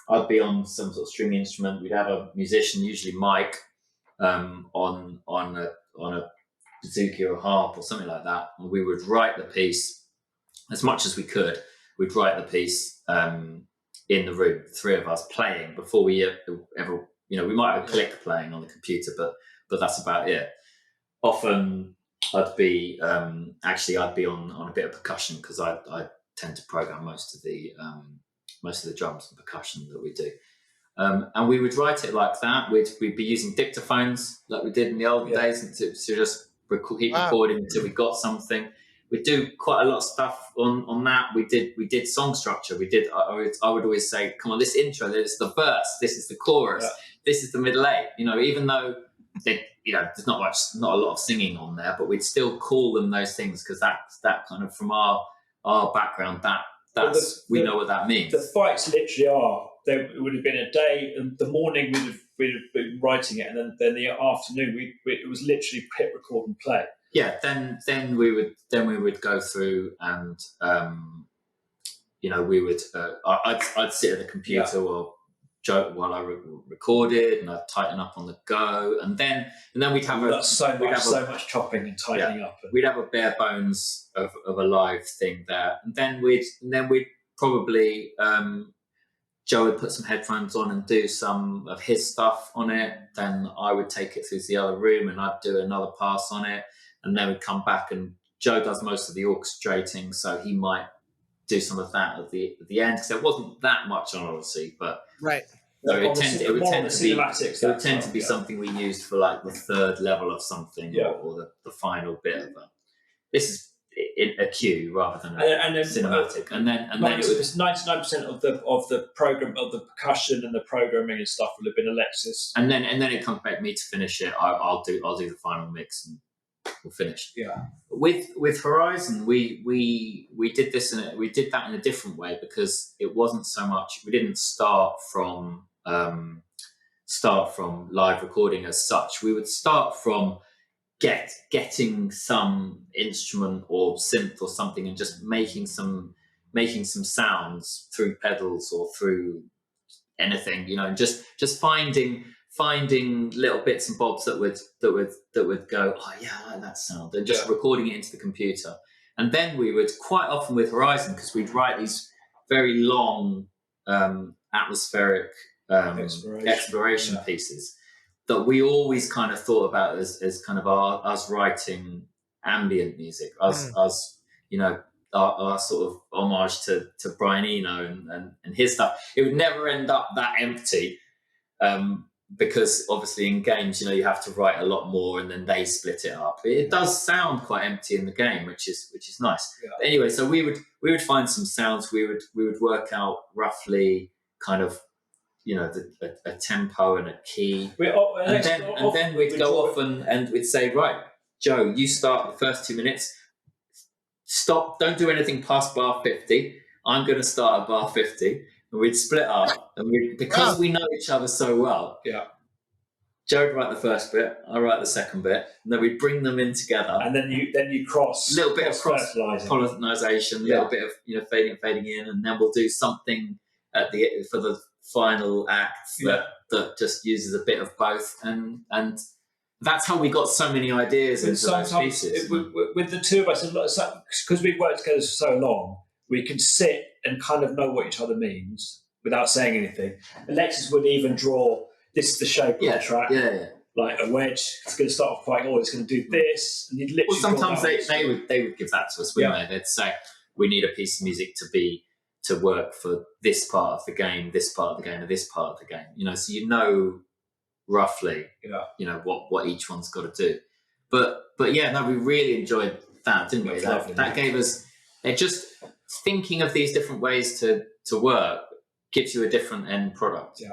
I'd be on some sort of string instrument. We'd have a musician, usually Mike, on a bouzouki or a harp or something like that. And we would write the piece as much as we could. We'd write the piece in the room, the three of us playing before we ever, we might have a click playing on the computer, but that's about it. Often I'd be on a bit of percussion because I tend to program most of the drums and percussion that we do. And we would write it like that. We'd be using dictaphones like we did in the old days to just keep recording until we got something. We do quite a lot of stuff on that. We did song structure. I would always say, come on, this intro, this is the verse, this is the chorus, this is the middle eight. Even though there's not a lot of singing on there, but we'd still call them those things because that kind of from our background we know what that means. The fights literally are. There would have been a day, and the morning we'd have been writing it, and then the afternoon it was literally hit record and play. Yeah, then we would go through and we would I'd sit at the computer or Joe while I recorded, and I'd tighten up on the go, and then we'd have so much chopping and tightening up. We'd have a bare bones of a live thing there, and then we'd probably Joe would put some headphones on and do some of his stuff on it. Then I would take it through the other room and I'd do another pass on it, and then we'd come back, and Joe does most of the orchestrating, so he might do some of that at the end, because there wasn't that much on Odyssey, but right. So it would tend to be something we used for like the third level of something, or the final bit of it. This is a cue rather than a cinematic, and then it was 99% of the program, of the percussion and the programming and stuff will have been Alexis, and then it comes back to me to finish it. I'll do the final mix and we'll finish. Yeah. With Horizon, we did that in a different way, because it wasn't so much. We didn't start from live recording as such. We would start from getting some instrument or synth or something and just making some sounds through pedals or through anything, just finding little bits and bobs that would go, oh yeah, I like that sound, and just recording it into the computer. And then we would quite often with Horizon, because we'd write these very long atmospheric exploration pieces that we always kind of thought about as kind of us writing ambient music, us our sort of homage to Brian Eno and his stuff. It would never end up that empty, because obviously in games, you have to write a lot more, and then they split it up. It does sound quite empty in the game, which is nice. Yeah. But anyway, so we would find some sounds. We would work out roughly kind of a tempo and a key, and then we'd go off and we'd say, right, Joe, you start the first 2 minutes. Stop! Don't do anything past bar 50. I'm going to start at bar 50. and we'd split up, and because we know each other so well. Yeah. Joe would write the first bit, I write the second bit, and then we bring them in together. And then you cross a little bit of cross-pollinization, a little bit of fading in, and then we'll do something for the final act that just uses a bit of both, and that's how we got so many ideas into those pieces. With the two of us, because we've worked together for so long, we can sit and kind of know what each other means without saying anything. Alexis would even draw, this is the shape of the track. Like a wedge, it's going to start off quite odd, it's going to do this, and you'd literally. Well, sometimes they would give that to us, wouldn't they? They'd say, we need a piece of music to work for this part of the game, this part of the game, or this part of the game. So roughly, what each one's got to do. But yeah, we really enjoyed that, didn't we? That gave us. It just thinking of these different ways to work gives you a different end product. Yeah.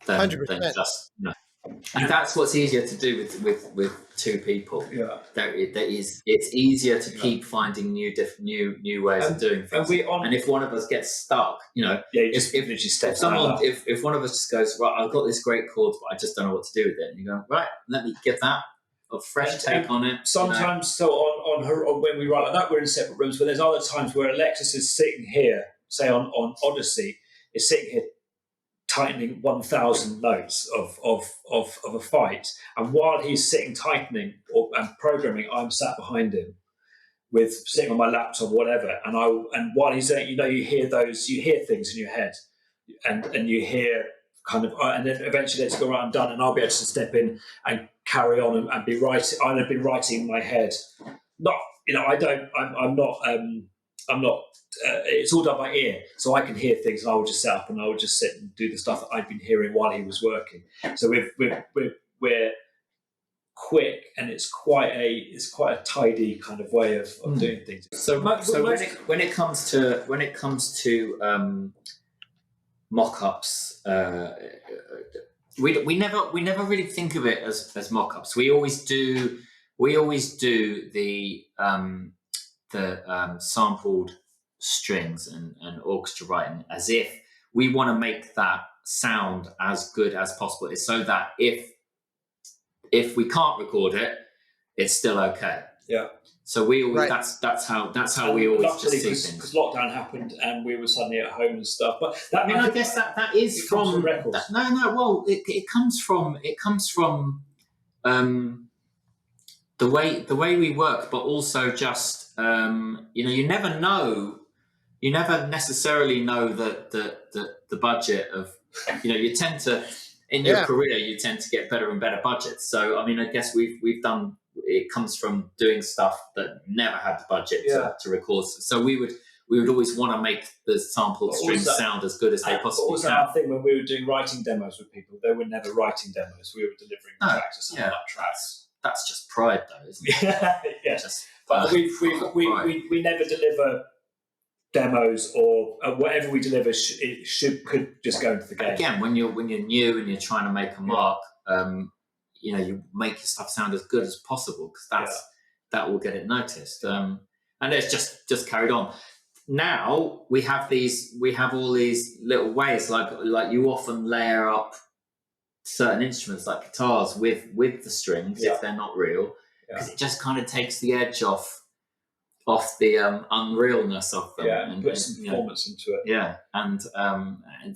100%. And that's what's easier to do with two people. Yeah, it's easier to keep finding new ways of doing things. And if one of us gets stuck, if one of us just goes, right, I've got this great chord, but I just don't know what to do with it, and you go, right, let me get that a fresh take on it. Sometimes, so on when we write like that, we're in separate rooms. But there's other times where Alexis is sitting here, say on Odyssey, is sitting here tightening 1,000 notes of a fight, and while he's sitting tightening and programming, I'm sat behind him sitting on my laptop or whatever, and while he's doing, you hear things in your head, and you hear kind of, and then eventually it's go, right, I'm done, and I'll be able to step in and carry on and be writing. I've been writing in my head. I'm not. It's all done by ear, so I can hear things, and I will just set up and I will just sit and do the stuff that I've been hearing while he was working. So we're quick, and it's quite a tidy kind of way of doing things. So when it comes to mock-ups, we never really think of it as mock-ups. We always do the sampled strings and orchestra writing as if we want to make that sound as good as possible, so that if we can't record it, it's still okay. Yeah. So we always that's how we always just see things. Because lockdown happened and we were suddenly at home and stuff. But I guess that is from records. Well, it comes from the way we work, but also just you never necessarily know that the budget of you tend to in your career you tend to get better and better budgets. So I guess we've done. It comes from doing stuff that never had the budget to record. So we would always want to make the sampled strings sound as good as they possibly can. Our thing when we were doing writing demos with people, they were never writing demos. We were delivering tracks to someone like tracks. That's just pride, though, isn't it? Yes. But we never deliver demos or whatever we deliver. Could just go into the game. Again, when you're new and you're trying to make a mark, you make your stuff sound as good as possible, because that will get it noticed. And it's just carried on. Now we have all these little ways, like you often layer up certain instruments like guitars with the strings if they're not real, because it just kind of takes the edge off the unrealness of them, and put some performance into it. And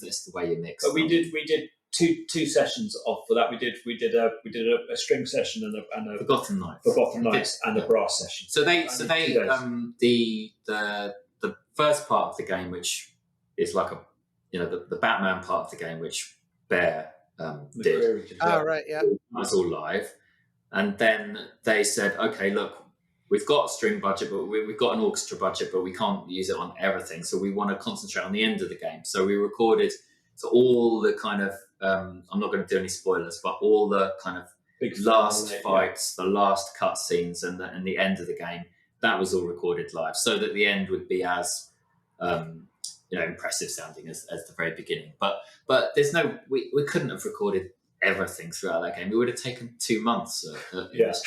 it's the way you mix. But we did two sessions off for that. We did a string session and a for Gotham Knights. And a brass session. So they the first part of the game, which is like the Batman part of the game, which Bear did. That was all live, and then they said, okay, look, we've got a string budget, but we've got an orchestra budget, but we can't use it on everything. So we want to concentrate on the end of the game. So we recorded all the kind of, I'm not going to do any spoilers, but all the kind of big last fights, the last cutscenes, and the end of the game. That was all recorded live, so that the end would be as impressive sounding as the very beginning. But there's we couldn't have recorded everything throughout that game. It would have taken 2 months.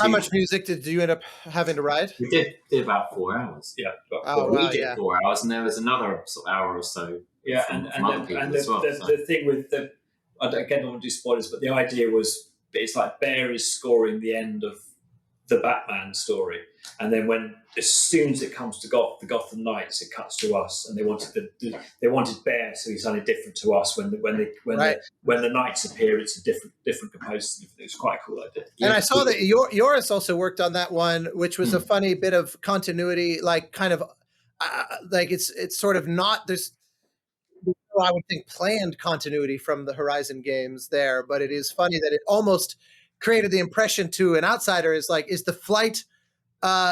How much music did you end up having to write? We did about 4 hours. Yeah. We did 4 hours, and there was another sort of hour or so Yeah, from other people as well. The thing with the, again, I don't want to do spoilers, but the idea was it's like Bear is scoring the end of the Batman story, and then as soon as it comes to the Gotham Knights, it cuts to us, and they wanted Bear, so he's only different to us. When the Knights appear, it's a different composer. It was quite a cool idea. And I saw that Joris also worked on that one, which was a funny bit of continuity, like kind of like it's sort of not there's I would think planned continuity from the Horizon games there, but it is funny that it almost created the impression to an outsider is like, is the flight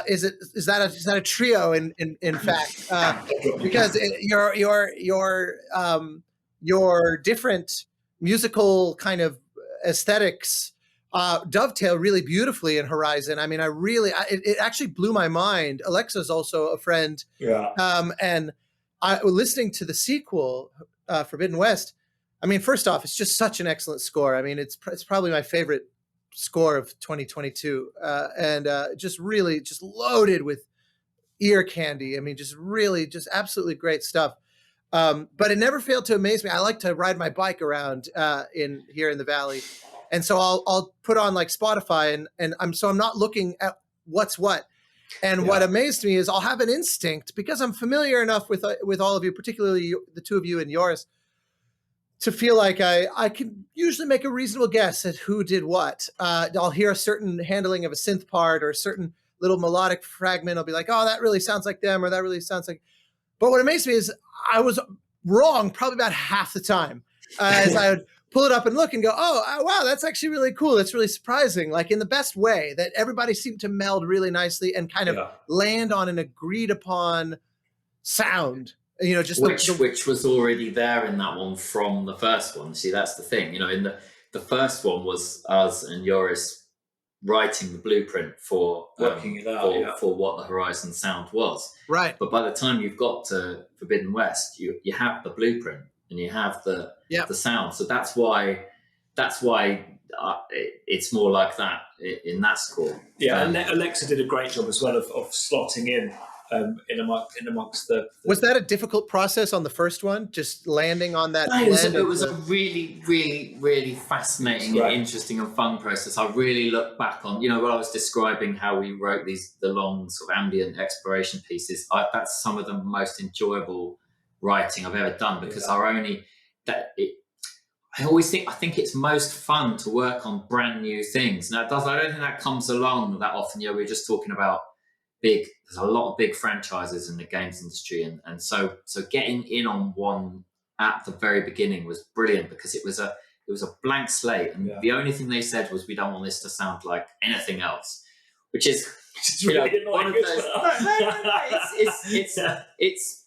is that a trio in fact because your different musical kind of aesthetics dovetail really beautifully in Horizon. I mean, it actually blew my mind. Alexa's also a friend, and listening to the sequel, Forbidden West. I mean, first off, it's just such an excellent score. I mean, it's probably my favorite score of 2022, and just really just loaded with ear candy. I mean, just absolutely great stuff. But it never failed to amaze me. I like to ride my bike around here in the valley, and so I'll put on like Spotify, and I'm not looking at what's what. And what amazed me is I'll have an instinct, because I'm familiar enough with all of you, particularly the two of you and yours, to feel like I can usually make a reasonable guess at who did what. I'll hear a certain handling of a synth part or a certain little melodic fragment. I'll be like, oh, that really sounds like them, or that really sounds like. But what amazed me is I was wrong probably about half the time, as I would pull it up and look and go, oh, wow, that's actually really cool. That's really surprising, like in the best way, that everybody seemed to meld really nicely and kind of land on an agreed upon sound. You know, just which was already there in that one from the first one. See, that's the thing. You know, in the first one was us and Joris writing the blueprint for working it out for what the Horizon sound was. Right. But by the time you've got to Forbidden West, you have the blueprint and you have the sound. So that's why it's more like that in that score. Yeah, Alexa did a great job as well of slotting in amongst the. Was that a difficult process on the first one? Just landing on that. No, it was a really, really, really fascinating and interesting and fun process. I really look back on, when I was describing how we wrote the long sort of ambient exploration pieces. That's some of the most enjoyable writing I've ever done, because I think it's most fun to work on brand new things. Now, I don't think that comes along that often. We're just talking about there's a lot of big franchises in the games industry, and so getting in on one at the very beginning was brilliant, because it was a blank slate, and the only thing they said was, we don't want this to sound like anything else, which is really annoying. One of those. It's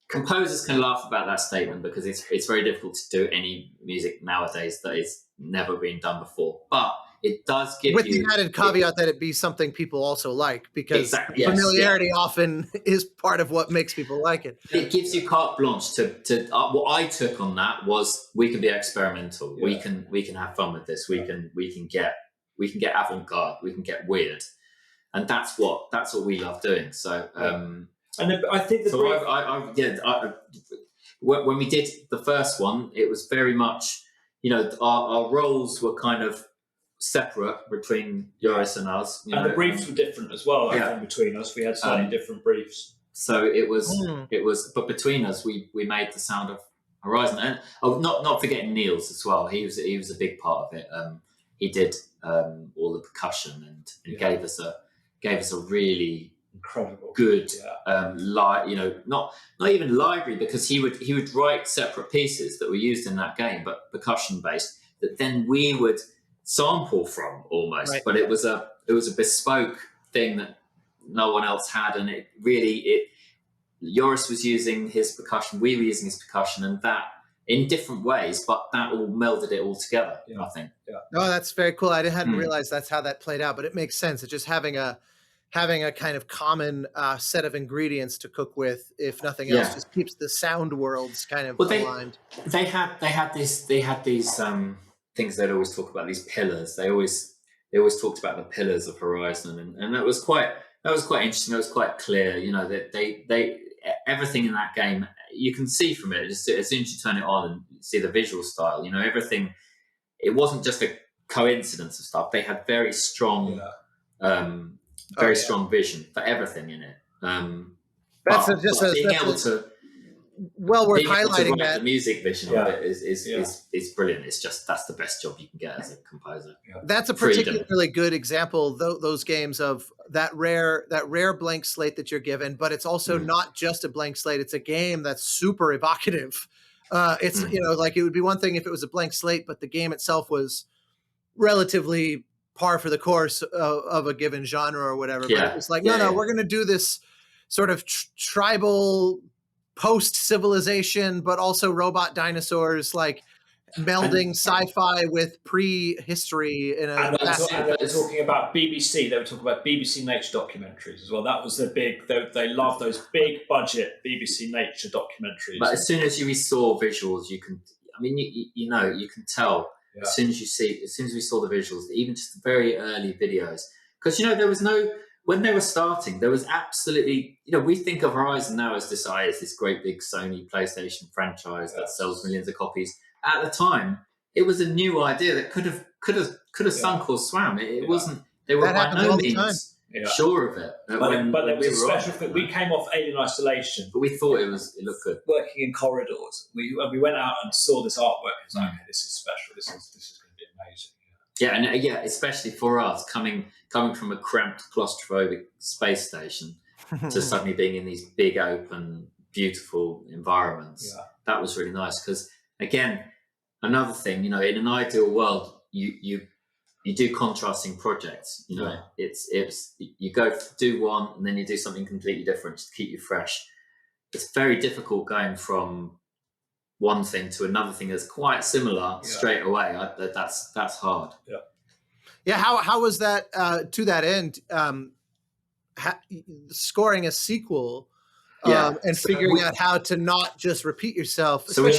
composers can laugh about that statement, because it's very difficult to do any music nowadays that is never been done before. But it does give with the added caveat that it be something people also like, because familiarity often is part of what makes people like it. It gives you carte blanche to what I took on that was, we can be experimental. Yeah. We can have fun with this. We can get avant-garde. We can get weird, and that's what we love doing. So. And I think when we did the first one, it was very much, our roles were kind of separate between Joris and us. And the briefs were different as well. I think between us, we had slightly different briefs. So it was, but between us, we made the sound of Horizon, and not forgetting Niels as well. He was a big part of it. He did all the percussion and gave us a really incredible, good, not even library, because he would write separate pieces that were used in that game, but percussion based, that then we would sample from almost. Right. But it was a bespoke thing that no one else had, and Joris was using his percussion, we were using his percussion, and that in different ways, but that all melded it all together. I think. Yeah. Oh, that's very cool. I hadn't realized that's how that played out, but it makes sense. It's just having a kind of common set of ingredients to cook with, if nothing else, just keeps the sound worlds kind of aligned. They had these things they'd always talk about, these pillars. They always talked about the pillars of Horizon, and that was quite interesting. It was quite clear, that they everything in that game, you can see from it, just as soon as you turn it on and see the visual style, everything, it wasn't just a coincidence of stuff. They had very strong, strong vision for everything in it. Being able to highlighting write that. the music vision of it is brilliant. It's just, that's the best job you can get as a composer. That's a particularly good example, those games, of that rare blank slate that you're given, but it's also not just a blank slate. It's a game that's super evocative. It's like, it would be one thing if it was a blank slate, but the game itself was relatively par for the course of a given genre or whatever. But it was like, no, we're going to do this sort of tribal post-civilization, but also robot dinosaurs, like melding sci-fi with prehistory in a. And they were talking about BBC. They were talking about BBC nature documentaries as well. That was the big. They love those big budget BBC nature documentaries. But as soon as we saw visuals, you can. I mean, you can tell as soon as we saw the visuals, even just the very early videos, because there was no. When they were starting, there was absolutely, we think of Horizon now as this great big Sony PlayStation franchise that sells millions of copies. At the time, it was a new idea that could have sunk or swam. It wasn't. They were by no means sure of it. But there was a special thing. We came off Alien Isolation, but we thought it looked good. Working in corridors, we went out and saw this artwork. It was like, okay, this is special. This is going to be amazing. Yeah, and especially for us, coming from a cramped, claustrophobic space station to suddenly being in these big, open, beautiful environments. That was really nice, because again, another thing, in an ideal world, you do contrasting projects. It's you go do one and then you do something completely different to keep you fresh. It's very difficult going from one thing to another thing that's quite similar straight away. That's hard. Yeah. How was that to that end? Scoring a sequel, and figuring out how to not just repeat yourself. So we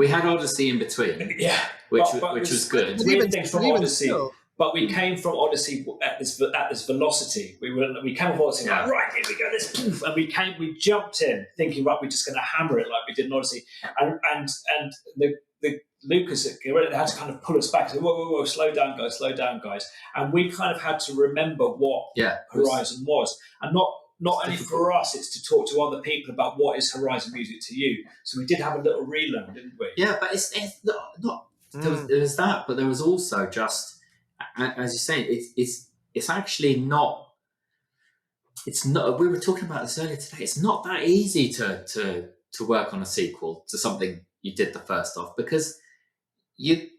had Odyssey in between. Which was good. Weird things from Odyssey. But we came from Odyssey at this velocity. We came from Odyssey like, right, here we go, this poof, and we jumped in thinking, right, we're just going to hammer it like we did in Odyssey, and the Lucas had to kind of pull us back. Say, whoa, slow down, guys, and we kind of had to remember what Horizon was, and not only for us, it's to talk to other people about what is Horizon music to you. So we did have a little relearn, didn't we? Yeah, but it's not. There was that, but there was also just, as you say, it's actually not. It's not. We were talking about this earlier today. It's not that easy to work on a sequel to something you did the first off, because we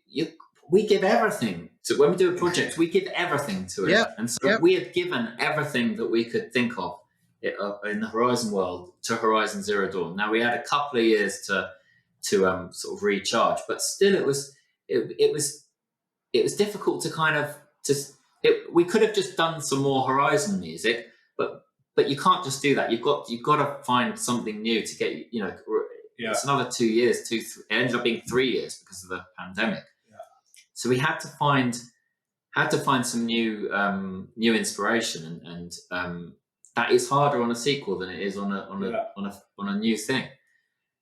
give everything to, when we do a project, we give everything to it, and so we had given everything that we could think of in the Horizon world to Horizon Zero Dawn. Now we had a couple of years to sort of recharge, but still it was difficult to kind of we could have just done some more Horizon music, but you can't just do that. You've got to find something new to get it's another 2 years. It ended up being 3 years because of the pandemic. So we had to find some new inspiration, and that is harder on a sequel than it is on a new thing.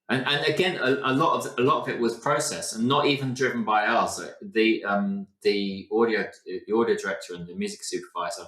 And again, a lot of it was process, and not even driven by us. The audio director and the music supervisor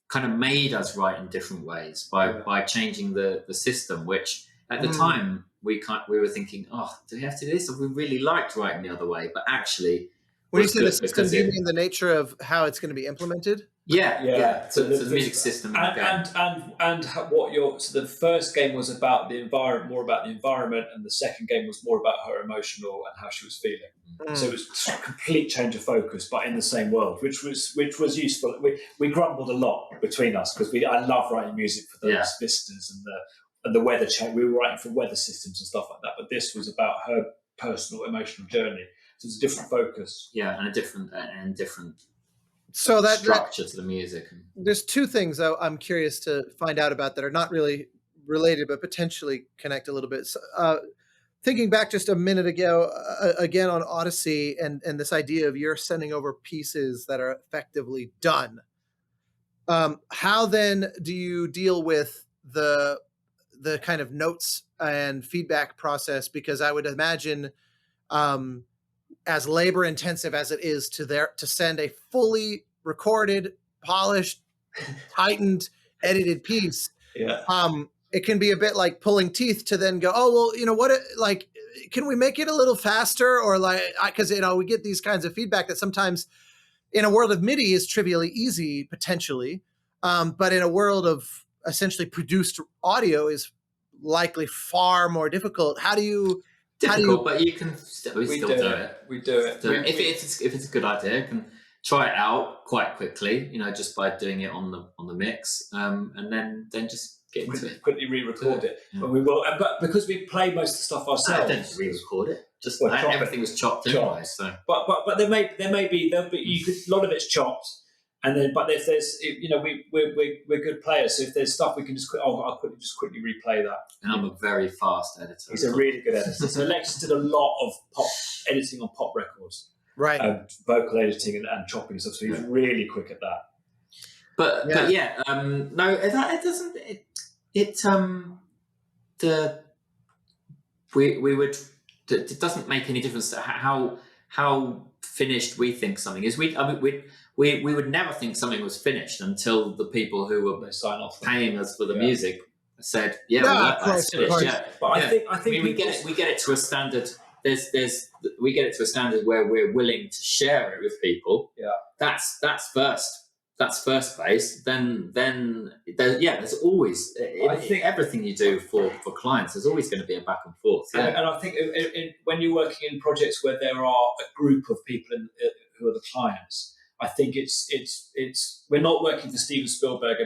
kind of made us write in different ways by changing the system, which at the time we were thinking, oh, do we have to do this? Or we really liked writing the other way, but actually, when you say the system, do you mean the nature of how it's going to be implemented? Yeah. So the music system and what so the first game was about the environment, more about the environment, and the second game was more about her emotional and how she was feeling. So it was a complete change of focus, but in the same world, which was useful. We grumbled a lot between us because I love writing music for those vistas and the weather change. We were writing for weather systems and stuff like that, but this was about her personal emotional journey. So it's a different focus. Yeah, and a different so that structure to the music. There's two things though I'm curious to find out about that are not really related, but potentially connect a little bit. So, thinking back just a minute ago, again on Odyssey, and this idea of you're sending over pieces that are effectively done. How then do you deal with the kind of notes and feedback process, because I would imagine, as labor intensive as it is to send a fully recorded, polished, tightened, edited piece, Yeah. it can be a bit like pulling teeth to then go, oh, well, like, can we make it a little faster? Or like, because, we get these kinds of feedback that sometimes in a world of MIDI is trivially easy, potentially. But in a world of essentially produced audio is likely far more difficult. Difficult, but you can still do it. We do it. If it's a good idea, you can try it out quite quickly, just by doing it on the mix, and then just get into it. Quickly re-record it. But we will, but because we play most of the stuff ourselves, I don't re-record it. Just chop everything was chopped anyway. So, but there may be you could, a lot of it's chopped, and then if there's we're good players, so if there's stuff we can just I'll quickly replay that. And I'm a very fast editor. He's a really good editor. So Alexis did a lot of pop editing on pop records, right? Vocal editing and chopping stuff. So he's really quick at that. But no, it doesn't. It doesn't make any difference to how finished we think something is. We would never think something was finished until the people who were sign off paying us for the music said, that's finished. Yeah. But I think we get it to a standard. We get it to a standard where we're willing to share it with people. Yeah, that's first. That's first base. Then there's always. I think everything you do for clients, there's always going to be a back and forth. Yeah. And I think when you're working in projects where there are a group of people who are the clients, I think it's we're not working for Steven Spielberg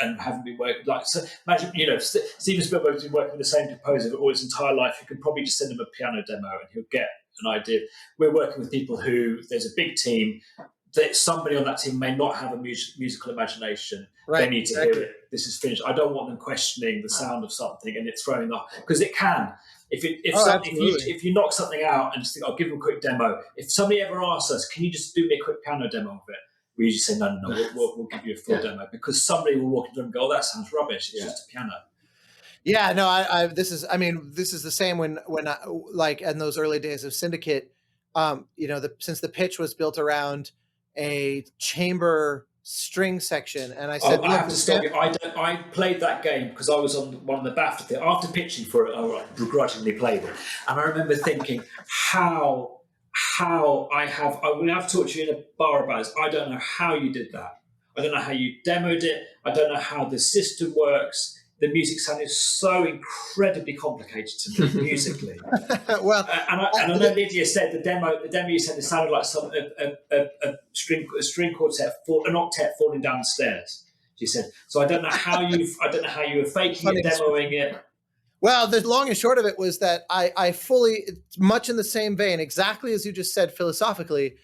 and haven't been working so imagine Steven Spielberg's been working with the same composer all his entire life. You could probably just send him a piano demo and he'll get an idea. We're working with people who there's a big team. That somebody on that team may not have a musical imagination. Right, they need to hear it. This is finished. I don't want them questioning the sound of something and it throwing off, because it can. If you knock something out and just think, I'll give them a quick demo. If somebody ever asks us, can you just do me a quick piano demo of it? We usually say, no, we'll give you a full demo, because somebody will walk into and go, oh, that sounds rubbish. It's just a piano. Yeah, no, this is the same when I, like in those early days of Syndicate, since the pitch was built around a chamber string section, and I said, I have to stop you. I played that game because I was on one of the BAFTA things. After pitching for it, I begrudgingly played it, and I remember thinking how when I've talked to you in a bar about this, I don't know how you did that. I don't know how you demoed it. I don't know how the system works. The music sounded so incredibly complicated to me musically. Well, and I know Lydia said the demo you said it sounded like a string quartet, an octet falling down the stairs. She said. So I don't know how you were faking it, demoing it. Well, the long and short of it was that I fully, much in the same vein, exactly as you just said philosophically,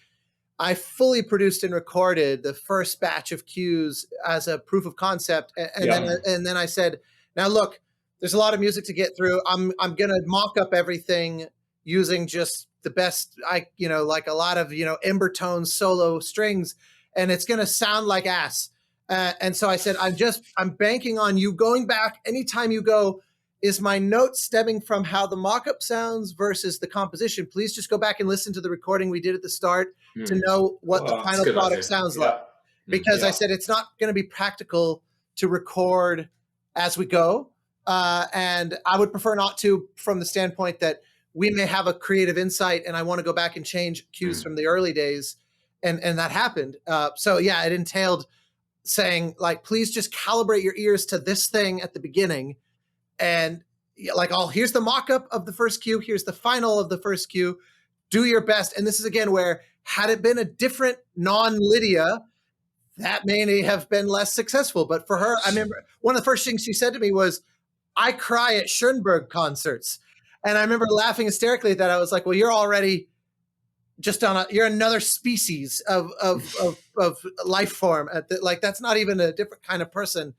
I fully produced and recorded the first batch of cues as a proof of concept, and then I said, "Now look, there's a lot of music to get through. I'm gonna mock up everything using just the best, like a lot of ember tone solo strings, and it's gonna sound like ass." And so I said, I'm banking on you going back anytime you go. Is my note stemming from how the mock-up sounds versus the composition? Please just go back and listen to the recording we did at the start to know what the final product sounds like. Because I said it's not going to be practical to record as we go. And I would prefer not to, from the standpoint that we may have a creative insight and I want to go back and change cues from the early days. And that happened. So yeah, it entailed saying, like, please just calibrate your ears to this thing at the beginning. And like, here's the mock-up of the first cue. Here's the final of the first cue. Do your best. And this is again where, had it been a different non-Lydia, that may have been less successful. But for her, I remember one of the first things she said to me was, I cry at Schoenberg concerts. And I remember laughing hysterically at that. I was like, well, you're already just you're another species of life form. Like, that's not even a different kind of person.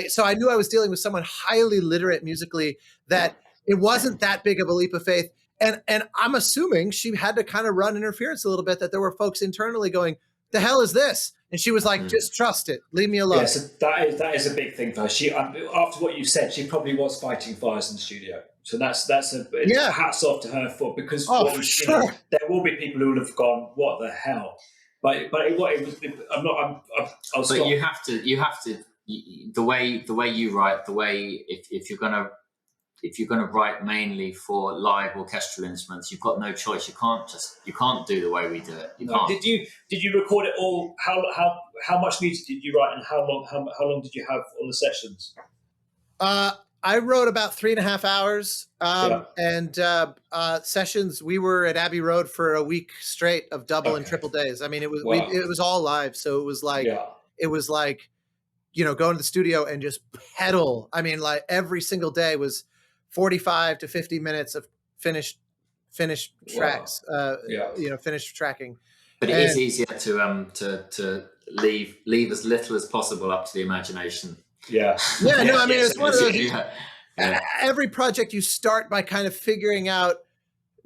So I knew I was dealing with someone highly literate musically, that it wasn't that big of a leap of faith. And I'm assuming she had to kind of run interference a little bit, that there were folks internally going, the hell is this? And she was like, just trust it. Leave me alone. Yeah, so that is a big thing for her. She, after what you said, she probably was fighting fires in the studio. So that's hats off to her for, because there will be people who will have gone, what the hell? But it was, I'm not. I'll stop. But you have to the way you write, the way if you're gonna write mainly for live orchestral instruments, you've got no choice. You can't do the way we do it. You can't. Did you record it all? How much music did you write, and how long did you have on the sessions? I wrote about 3.5 hours, and sessions. We were at Abbey Road for a week straight of double and triple days. I mean, it was all live, so it was like go into the studio and just pedal. I mean, like every single day was 45 to 50 minutes of finished tracks. Finished tracking. But it is easier to leave as little as possible up to the imagination. Yeah. Yeah. No, I mean, it's one of those. Every project you start by kind of figuring out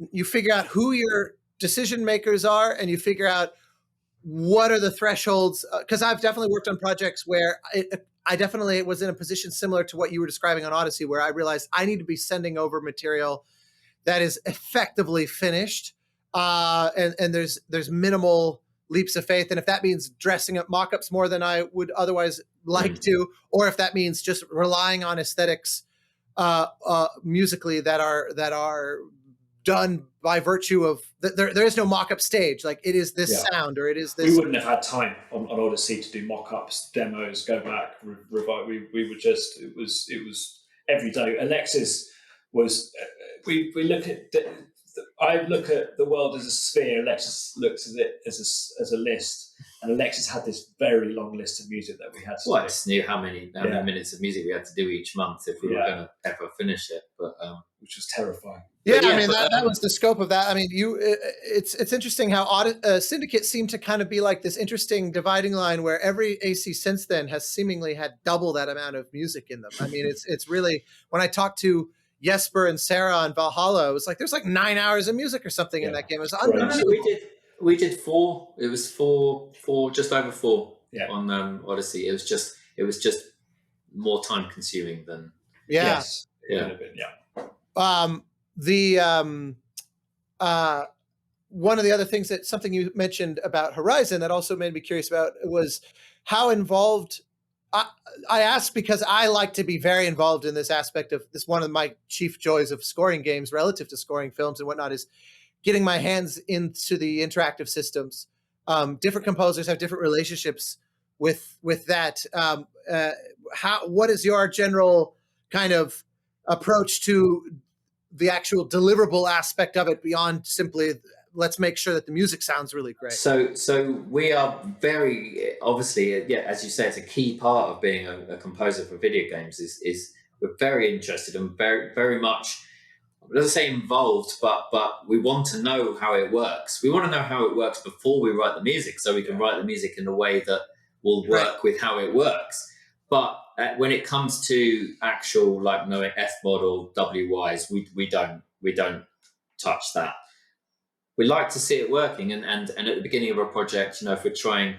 who your decision makers are, and you figure out what are the thresholds. Because I've definitely worked on projects where I definitely was in a position similar to what you were describing on Odyssey, where I realized I need to be sending over material that is effectively finished, and there's minimal leaps of faith. And if that means dressing up mock-ups more than I would otherwise like to, or if that means just relying on aesthetics musically that are done by virtue of there is no mock-up stage. Like it is this sound, or it is this. We wouldn't have had time on Odyssey to do mock-ups, demos, go back, revive. We were just it was every day. Alexis was we look at. I look at the world as a sphere. Alexis looks at it as a list, and Alexis had this very long list of music that we had to do. I just knew how many minutes of music we had to do each month if we were going to ever finish it, but which was terrifying. Yeah, I mean that was the scope of that. I mean, it's interesting how Syndicate seemed to kind of be like this interesting dividing line where every AC since then has seemingly had double that amount of music in them. I mean, it's really, when I talked to Jesper and Sarah on Valhalla, it was like there's like 9 hours of music or something in that game. It was unbelievable. We did 4. It was four, just over 4 on Odyssey. It was just more time consuming than one of the other things that something you mentioned about Horizon that also made me curious about was how involved. I asked because I like to be very involved in this aspect of this. One of my chief joys of scoring games relative to scoring films and whatnot is getting my hands into the interactive systems. Different composers have different relationships with that. What is your general kind of approach to the actual deliverable aspect of it beyond simply let's make sure that the music sounds really great? So we are very, obviously, as you say, it's a key part of being a composer for video games is we're very interested and very, very much, let's say involved, but we want to know how it works. We want to know how it works before we write the music, so we can write the music in a way that will work with how it works. But when it comes to actual, like knowing F model, WYs, we don't touch that. We like to see it working, and at the beginning of a project, if we're trying,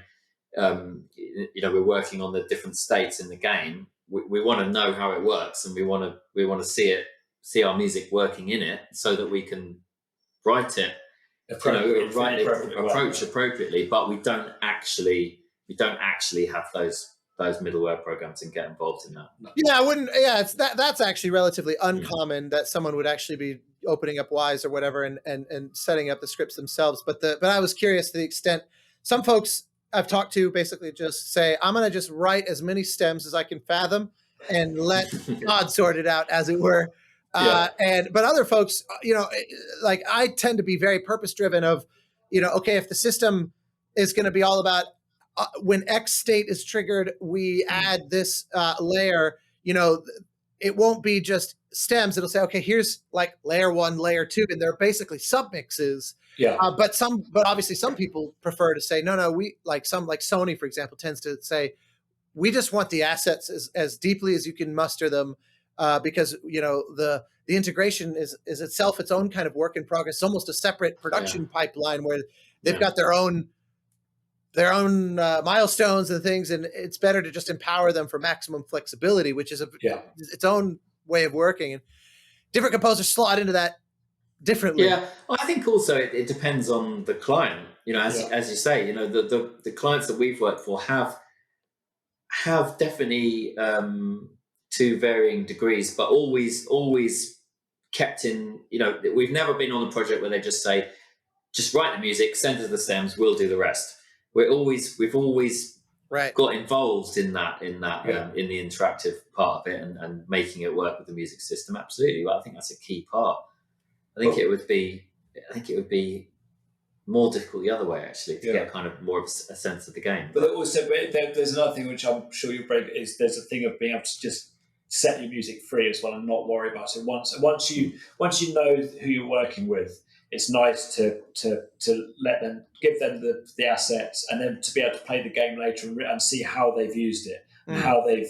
we're working on the different states in the game. We want to know how it works, and we want to see our music working in it, so that we can write it, approach appropriately. But we don't actually have those middleware programs and get involved in that. Yeah, I wouldn't. Yeah, that's actually relatively uncommon that someone would actually be opening up Wise or whatever and setting up the scripts themselves. But I was curious to the extent some folks I've talked to basically just say, I'm going to just write as many stems as I can fathom and let God sort it out, as it were. But other folks, like I tend to be very purpose driven of, okay, if the system is going to be all about when X state is triggered, we add this layer, it won't be just stems. It'll say, okay, here's like layer 1, layer 2, and they're basically submixes. Yeah. But obviously some people prefer to say, no, we like Sony, for example, tends to say, we just want the assets as deeply as you can muster them, because the integration is itself its own kind of work in progress. It's almost a separate production pipeline where they've got their own their own milestones and things, and it's better to just empower them for maximum flexibility, which is its own way of working. And different composers slot into that differently. Yeah, I think also it depends on the client. As you say, the clients that we've worked for have definitely to varying degrees, but always kept in. We've never been on a project where they just say, just write the music, send us the stems, we'll do the rest. We've always got involved in that in the interactive part of it and making it work with the music system. Absolutely, but I think that's a key part. I think it would be more difficult the other way, actually, to get kind of more of a sense of the game. But also, there's another thing which I'm sure you'll break, is there's a thing of being able to just set your music free as well and not worry about it. Once you know who you're working with, it's nice to give them the assets, and then to be able to play the game later and see how they've used it, and how it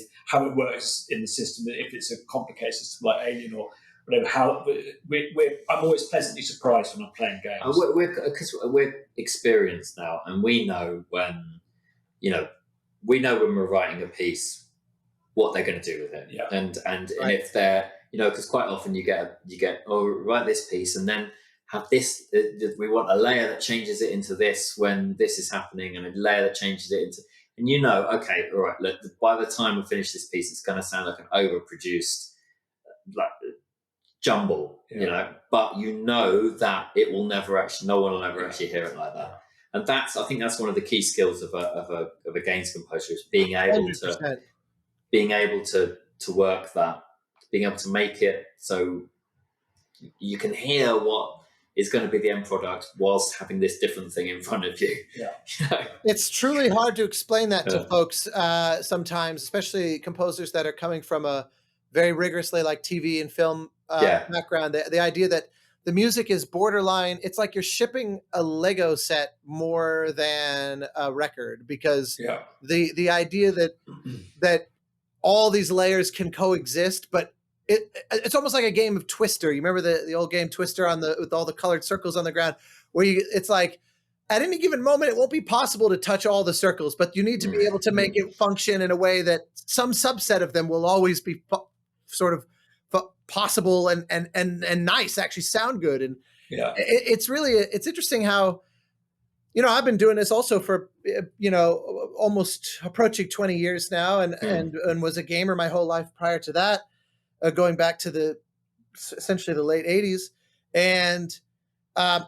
works in the system. If it's a complicated system like Alien or whatever, I'm always pleasantly surprised when I'm playing games. Because we're experienced now, and we know when we're writing a piece, what they're going to do with it, and if they're because quite often you get write this piece and then have this. We want a layer that changes it into this when this is happening, and a layer that changes it into. And okay, all right. Look, by the time we finish this piece, it's going to sound like an overproduced jumble, but that it will never actually, no one will ever actually hear it like that. And I think that's one of the key skills of a games composer, is being able 100%. to work that, being able to make it so you can hear what is going to be the end product whilst having this different thing in front of you. It's truly hard to explain that to folks sometimes, especially composers that are coming from a very rigorously like TV and film background. The idea that the music is borderline, it's like you're shipping a Lego set more than a record, because the idea that all these layers can coexist, but it's almost like a game of Twister. You remember the old game Twister with all the colored circles on the ground, where it's like at any given moment, it won't be possible to touch all the circles, but you need to be able to make it function in a way that some subset of them will always be sort of possible and nice, actually sound good. And it's interesting how, I've been doing this also for, almost approaching 20 years now, and was a gamer my whole life prior to that, going back to essentially the late 80s. And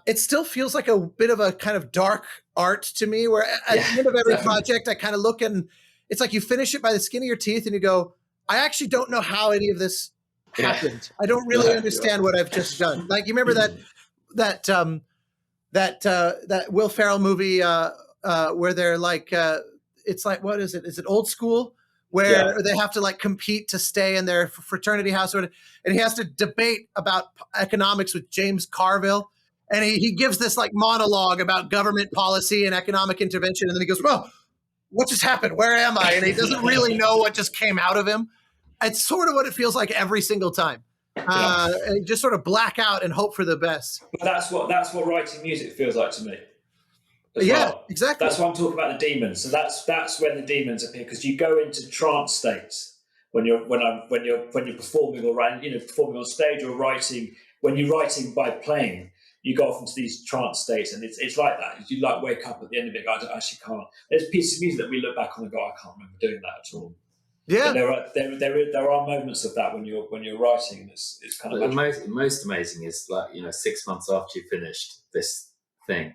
it still feels like a bit of a kind of dark art to me, where at the end of every project, I kind of look, and it's like you finish it by the skin of your teeth and you go, I actually don't know how any of this happened. I don't really understand what I've just done. Like, you remember that Will Ferrell movie where they're like, it's like, what is it? Is it Old School? Where they have to like compete to stay in their fraternity house, and he has to debate about economics with James Carville. And he gives this like monologue about government policy and economic intervention. And then he goes, well, what just happened? Where am I? And he doesn't really know what just came out of him. It's sort of what it feels like every single time. And just sort of black out and hope for the best. But that's what writing music feels like to me. Exactly. That's why I'm talking about the demons. So that's when the demons appear, because you go into trance states when you're performing or writing, performing on stage or writing. When you're writing by playing, you go off into these trance states, and it's like that. You like wake up at the end of it. I actually can't. There's pieces of music that we look back on and go, I can't remember doing that at all. Yeah, but there are moments of that when you're writing, and it's kind of. The most amazing is 6 months after you finished this thing,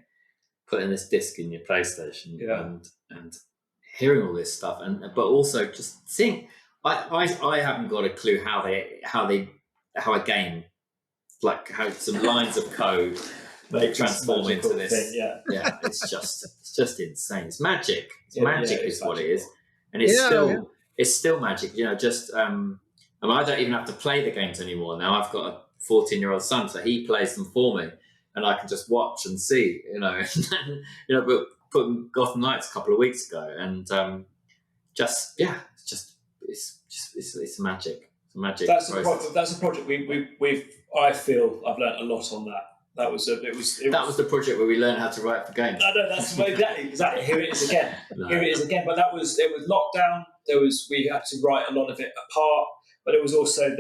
putting this disc in your PlayStation and hearing all this stuff, but also just seeing. I haven't got a clue how a game, like how some lines of code they transform into this. Thing, it's just insane. It's magic. Magic is what it is, and it's still magic. I don't even have to play the games anymore now. I've got a 14-year-old son, so he plays them for me, and I can just watch and see. But put Gotham Knights a couple of weeks ago, and it's magic. It's a magic. That's a project I feel I've learned a lot on that. That was That was the project where we learned how to write for games. No, that's exactly. Here it is again. No. Here it is again. But it was lockdown. We had to write a lot of it apart. But it was also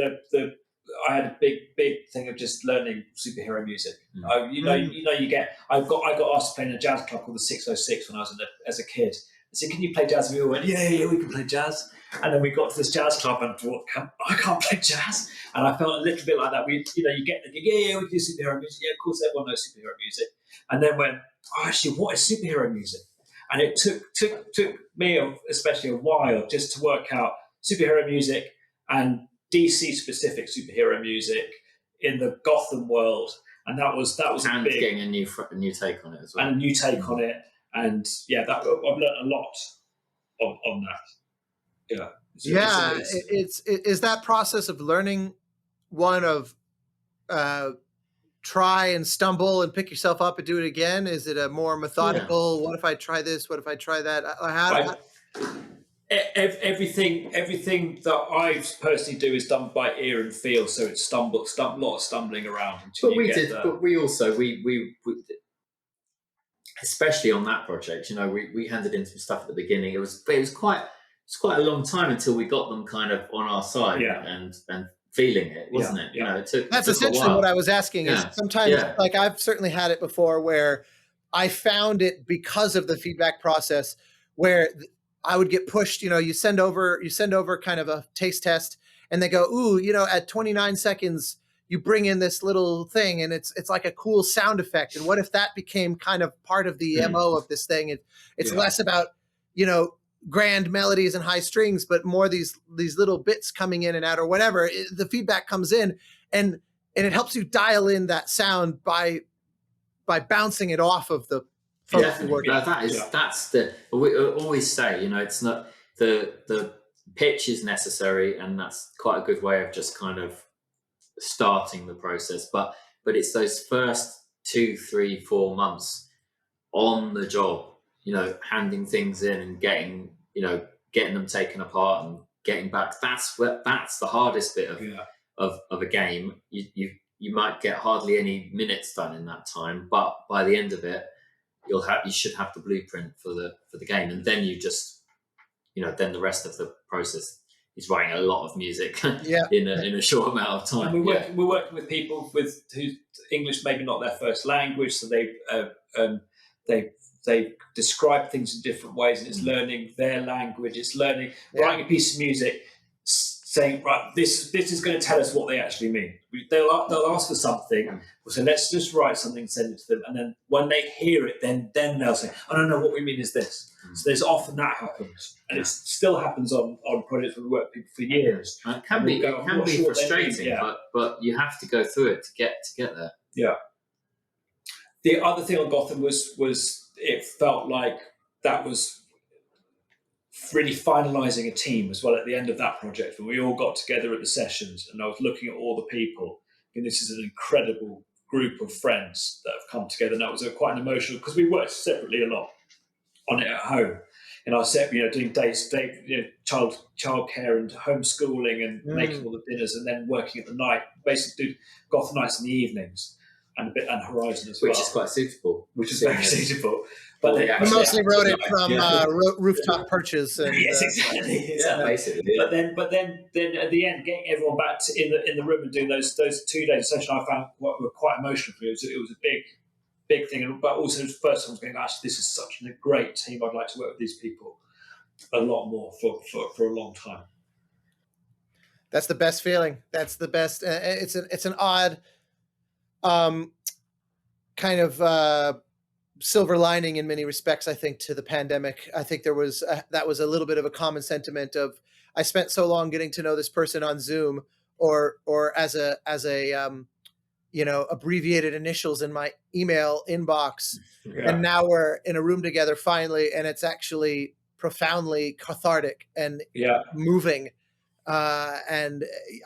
I had a big thing of just learning superhero music. Mm. I got asked to play in a jazz club called the 606 when I was as a kid. I said, "Can you play jazz?" And we all went, "Yeah, we can play jazz." And then we got to this jazz club and thought, I can't play jazz. And I felt a little bit like that. You get the gig, we can do superhero music. Yeah, of course, everyone knows superhero music. And then went, actually, what is superhero music? And it took me, especially, a while just to work out superhero music and DC-specific superhero music in the Gotham world. And that was and big. Getting a new take on it as well. And a new take on it. And yeah, I've learned a lot on that. Yeah. Is that process of learning one of try and stumble and pick yourself up and do it again? Is it a more methodical? Yeah. What if I try this? What if I try that? Everything that I personally do is done by ear and feel, so it's a lot of stumbling around. But we also especially on that project, we handed in some stuff at the beginning. It was quite a long time until we got them kind of on our side and feeling it, wasn't it? That's essentially what I was asking. Is sometimes, like, I've certainly had it before where I found it because of the feedback process, where I would get pushed. You send over kind of a taste test, and they go, "Ooh, at 29 seconds." You bring in this little thing, and it's like a cool sound effect. And what if that became kind of part of the MO of this thing? It's less about grand melodies and high strings, but more these little bits coming in and out or whatever. The feedback comes in, and it helps you dial in that sound by bouncing it off of the folks who work. We always say, it's not the pitch is necessary, and that's quite a good way of just kind of starting the process, but it's those first 2, 3, 4 months on the job, handing things in and getting them taken apart and getting back. That's the hardest bit of a game. You might get hardly any minutes done in that time, but by the end of it, you should have the blueprint for the game, and then you just then the rest of the process. He's writing a lot of music in a short amount of time. And we're working with people whose English maybe not their first language, so they describe things in different ways, and it's learning their language. It's learning writing a piece of music, saying, right, this is going to tell us what they actually mean. They'll ask for something, so let's just write something and send it to them, and then when they hear it, then they'll say, "Oh no, what we mean is this." So there's often that happens, and it still happens on projects where we work with people for years. And it can be frustrating, but you have to go through it to get there. Yeah. The other thing on Gotham was it felt like that was really finalising a team as well at the end of that project, when we all got together at the sessions, and I was looking at all the people, and this is an incredible group of friends that have come together. And that was quite an emotional, because we worked separately a lot on it at home. And I was doing childcare and homeschooling and making all the dinners, and then working at the night, basically do Gotham Knights in the evenings and Horizon as well. Which is quite suitable. Which is very suitable. But we mostly wrote it from rooftop perches. And, yes, exactly. Basically. But then at the end, getting everyone back in the room and doing those 2 days of session, I found were quite emotional for me. It was a big thing, but also the first time I was going, actually, this is such a great team. I'd like to work with these people a lot more for a long time. That's the best feeling. That's the best. It's an odd kind of silver lining in many respects, I think, to the pandemic. I think that was a little bit of a common sentiment of, I spent so long getting to know this person on Zoom or as a abbreviated initials in my email inbox. Yeah. And now we're in a room together finally, and it's actually profoundly cathartic and moving. And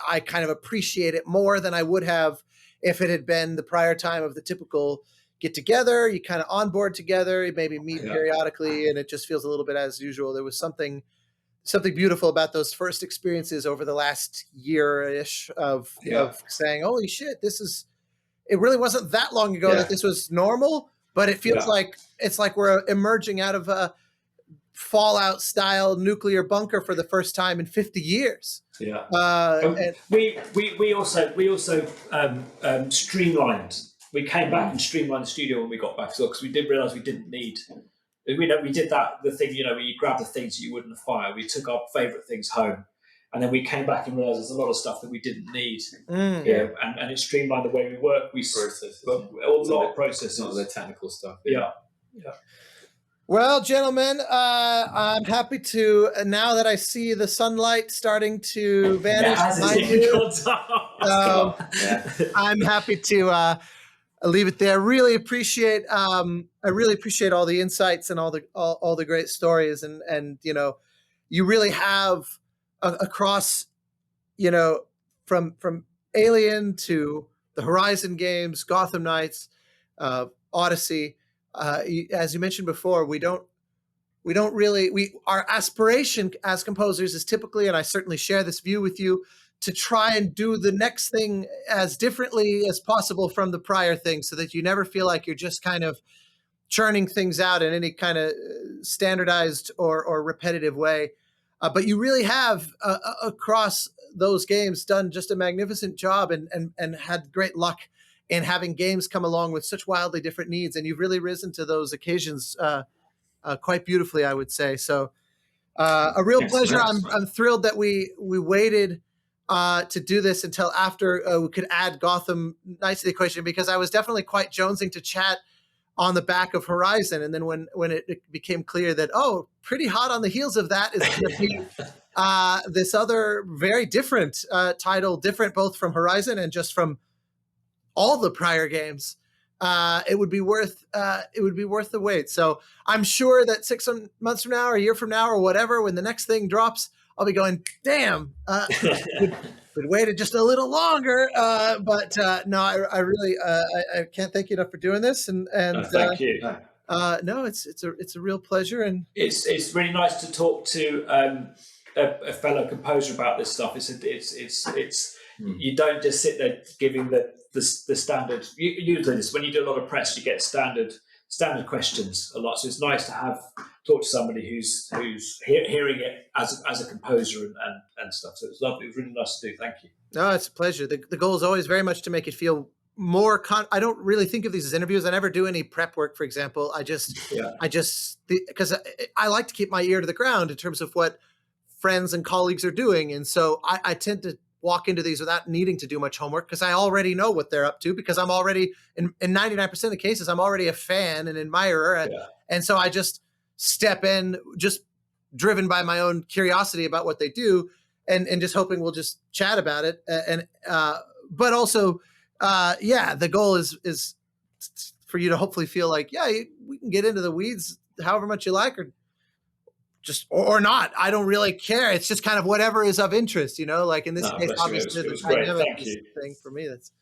I kind of appreciate it more than I would have if it had been the prior time of the typical get together. You kind of onboard together, you maybe meet periodically, and it just feels a little bit as usual. There was something beautiful about those first experiences over the last year-ish of saying, holy shit, it really wasn't that long ago that this was normal, but it feels like it's like we're emerging out of a Fallout style nuclear bunker for the first time in 50 years. Yeah. And We also streamlined. We came back and streamlined the studio when we got back, because we did realize we didn't need. We did the thing, where you grab the things that you wouldn't fire. We took our favorite things home, and then we came back and realized there's a lot of stuff that we didn't need. And it streamlined the way we work. We processes, a lot of processes, not the technical stuff. Yeah. Well, gentlemen, I'm happy to, now that I see the sunlight starting to vanish behind you, I'm happy to leave it there. I really appreciate all the insights and all the great stories, and you really have across, from Alien to the Horizon games, Gotham Knights, Odyssey. As you mentioned before, our aspiration as composers is typically, and I certainly share this view with you, to try and do the next thing as differently as possible from the prior thing, so that you never feel like you're just kind of churning things out in any kind of standardized or repetitive way. But you really have, across those games, done just a magnificent job and had great luck in having games come along with such wildly different needs. And you've really risen to those occasions quite beautifully, I would say. So a real pleasure. I'm thrilled that we waited to do this until after we could add Gotham Knights to the equation, because I was definitely quite jonesing to chat on the back of Horizon. And then when it became clear that, pretty hot on the heels of that is going to be this other very different title, different both from Horizon and just from all the prior games, it would be worth the wait. So I'm sure that 6 months from now, or a year from now, or whatever, when the next thing drops, I'll be going, damn, we'd waited just a little longer. But no, I really I can't thank you enough for doing this. And thank you. No, it's a real pleasure, and it's really nice to talk to a fellow composer about this stuff. It's you don't just sit there giving the standard. Usually, when you do a lot of press, you get standard questions a lot. So it's nice to talk to somebody who's hearing it as a composer and stuff. So it's lovely. It was really nice to do. Thank you. No, it's a pleasure. The goal is always very much to make it feel more. I don't really think of these as interviews. I never do any prep work, for example. Because I like to keep my ear to the ground in terms of what friends and colleagues are doing, and so I tend to walk into these without needing to do much homework, because I already know what they're up to, because I'm already, in 99% of the cases, I'm already a fan and admirer. And so I just step in, just driven by my own curiosity about what they do, and just hoping we'll just chat about it. But also, the goal is for you to hopefully feel like, we can get into the weeds however much you like, or not. I don't really care. It's just kind of whatever is of interest, like in this case, obviously the dynamic thing for me that's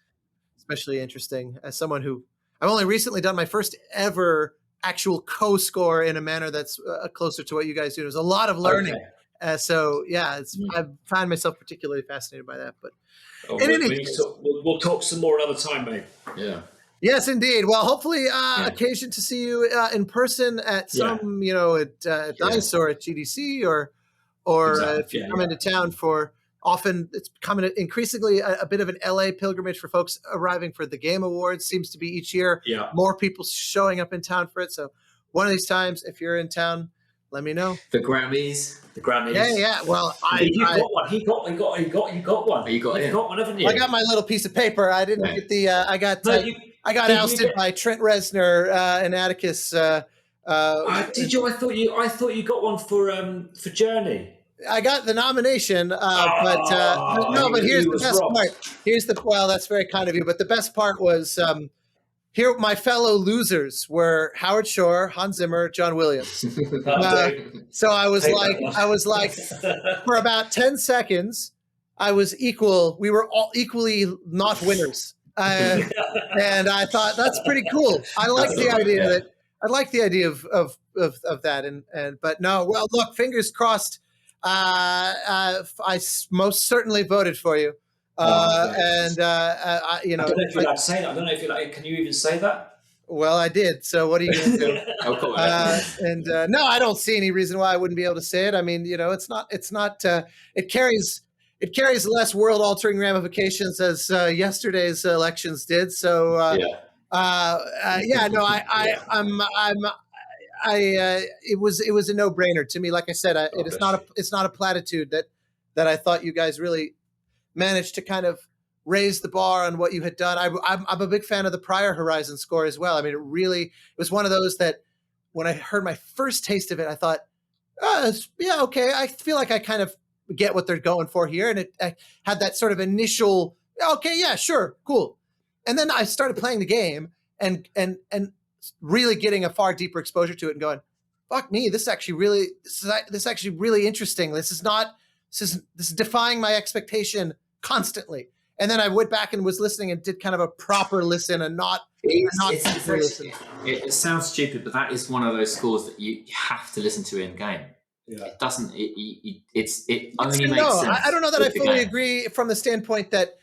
especially interesting, as someone who I've only recently done my first ever actual co-score in a manner that's closer to what you guys do. There's a lot of learning. I find myself particularly fascinated by that. But we'll talk some more another time, mate. Yeah. Yes, indeed. Well, hopefully, occasion to see you in person at some, at Dinosaur at GDC, or if you come into town for. Often it's becoming increasingly a bit of an LA pilgrimage for folks arriving for the Game Awards. Seems to be each year more people showing up in town for it. So one of these times, if you're in town, let me know. The Grammys. Yeah. Well, you got one. You got one. You got one, haven't you? I got my little piece of paper. I didn't get the. I got ousted by Trent Reznor and Atticus. Did you? I thought you got one for Journey. I got the nomination, but here's the best part. That's very kind of you. But the best part was here. My fellow losers were Howard Shore, Hans Zimmer, John Williams. So I was like, for about 10 seconds, I was equal. We were all equally not winners, and I thought that's pretty cool. I like the idea that. I like the idea of that, but no. Well, look, fingers crossed. I most certainly voted for you. And I don't know if you're allowed to say that. I don't know if you're like, can you even say that? Well, I did. So what are you going to do? Oh, cool. No, I don't see any reason why I wouldn't be able to say it. I mean, it's not. It carries less world-altering ramifications as yesterday's elections did. So it was a no-brainer to me. Like I said, it's not a platitude that I thought you guys really managed to kind of raise the bar on what you had done. I'm a big fan of the prior Horizon score as well. I mean, it was one of those that when I heard my first taste of it, I thought, yeah, okay. I feel like I kind of get what they're going for here. And I had that sort of initial, okay, yeah, sure, cool. And then I started playing the game and really getting a far deeper exposure to it and going, fuck me, this is actually really interesting. This is defying my expectation constantly. And then I went back and was listening and did kind of a proper listen and not listen. It sounds stupid, but that is one of those scores that you have to listen to in game. Yeah. It doesn't. It only makes sense. I don't know that I fully agree from the standpoint that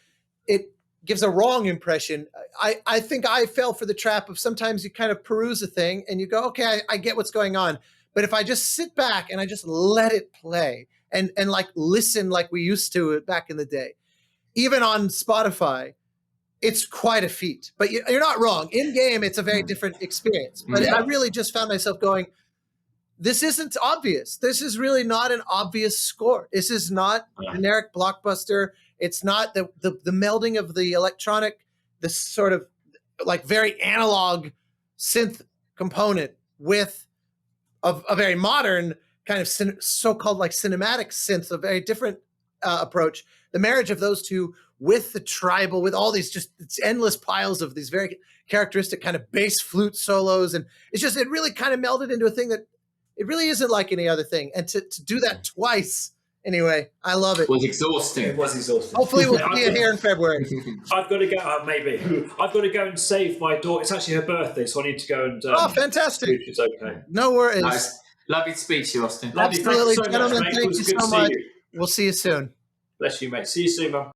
it gives a wrong impression. I think I fell for the trap of sometimes you kind of peruse a thing and you go, okay, I get what's going on. But if I just sit back and I just let it play and like listen like we used to back in the day, even on Spotify, it's quite a feat. But you're not wrong. In game, it's a very different experience. But I really just found myself going, this isn't obvious. This is really not an obvious score. This is not generic blockbuster. It's not the melding of the electronic, this sort of like very analog synth component with a very modern kind of so-called like cinematic synth, a very different approach. The marriage of those two with the tribal, with all these just endless piles of these very characteristic kind of bass flute solos. And it really kind of melded into a thing that it really isn't like any other thing. And to do that twice, anyway, I love it. It was exhausting. Hopefully we'll see it here in February. I've got to go, maybe. I've got to go and save my daughter. It's actually her birthday, so I need to go and... fantastic. It's okay. No worries. Nice. Lovely to speak to you, Austin. Absolutely. Gentlemen, thank you so much. We'll see you soon. Bless you, mate. See you soon, man.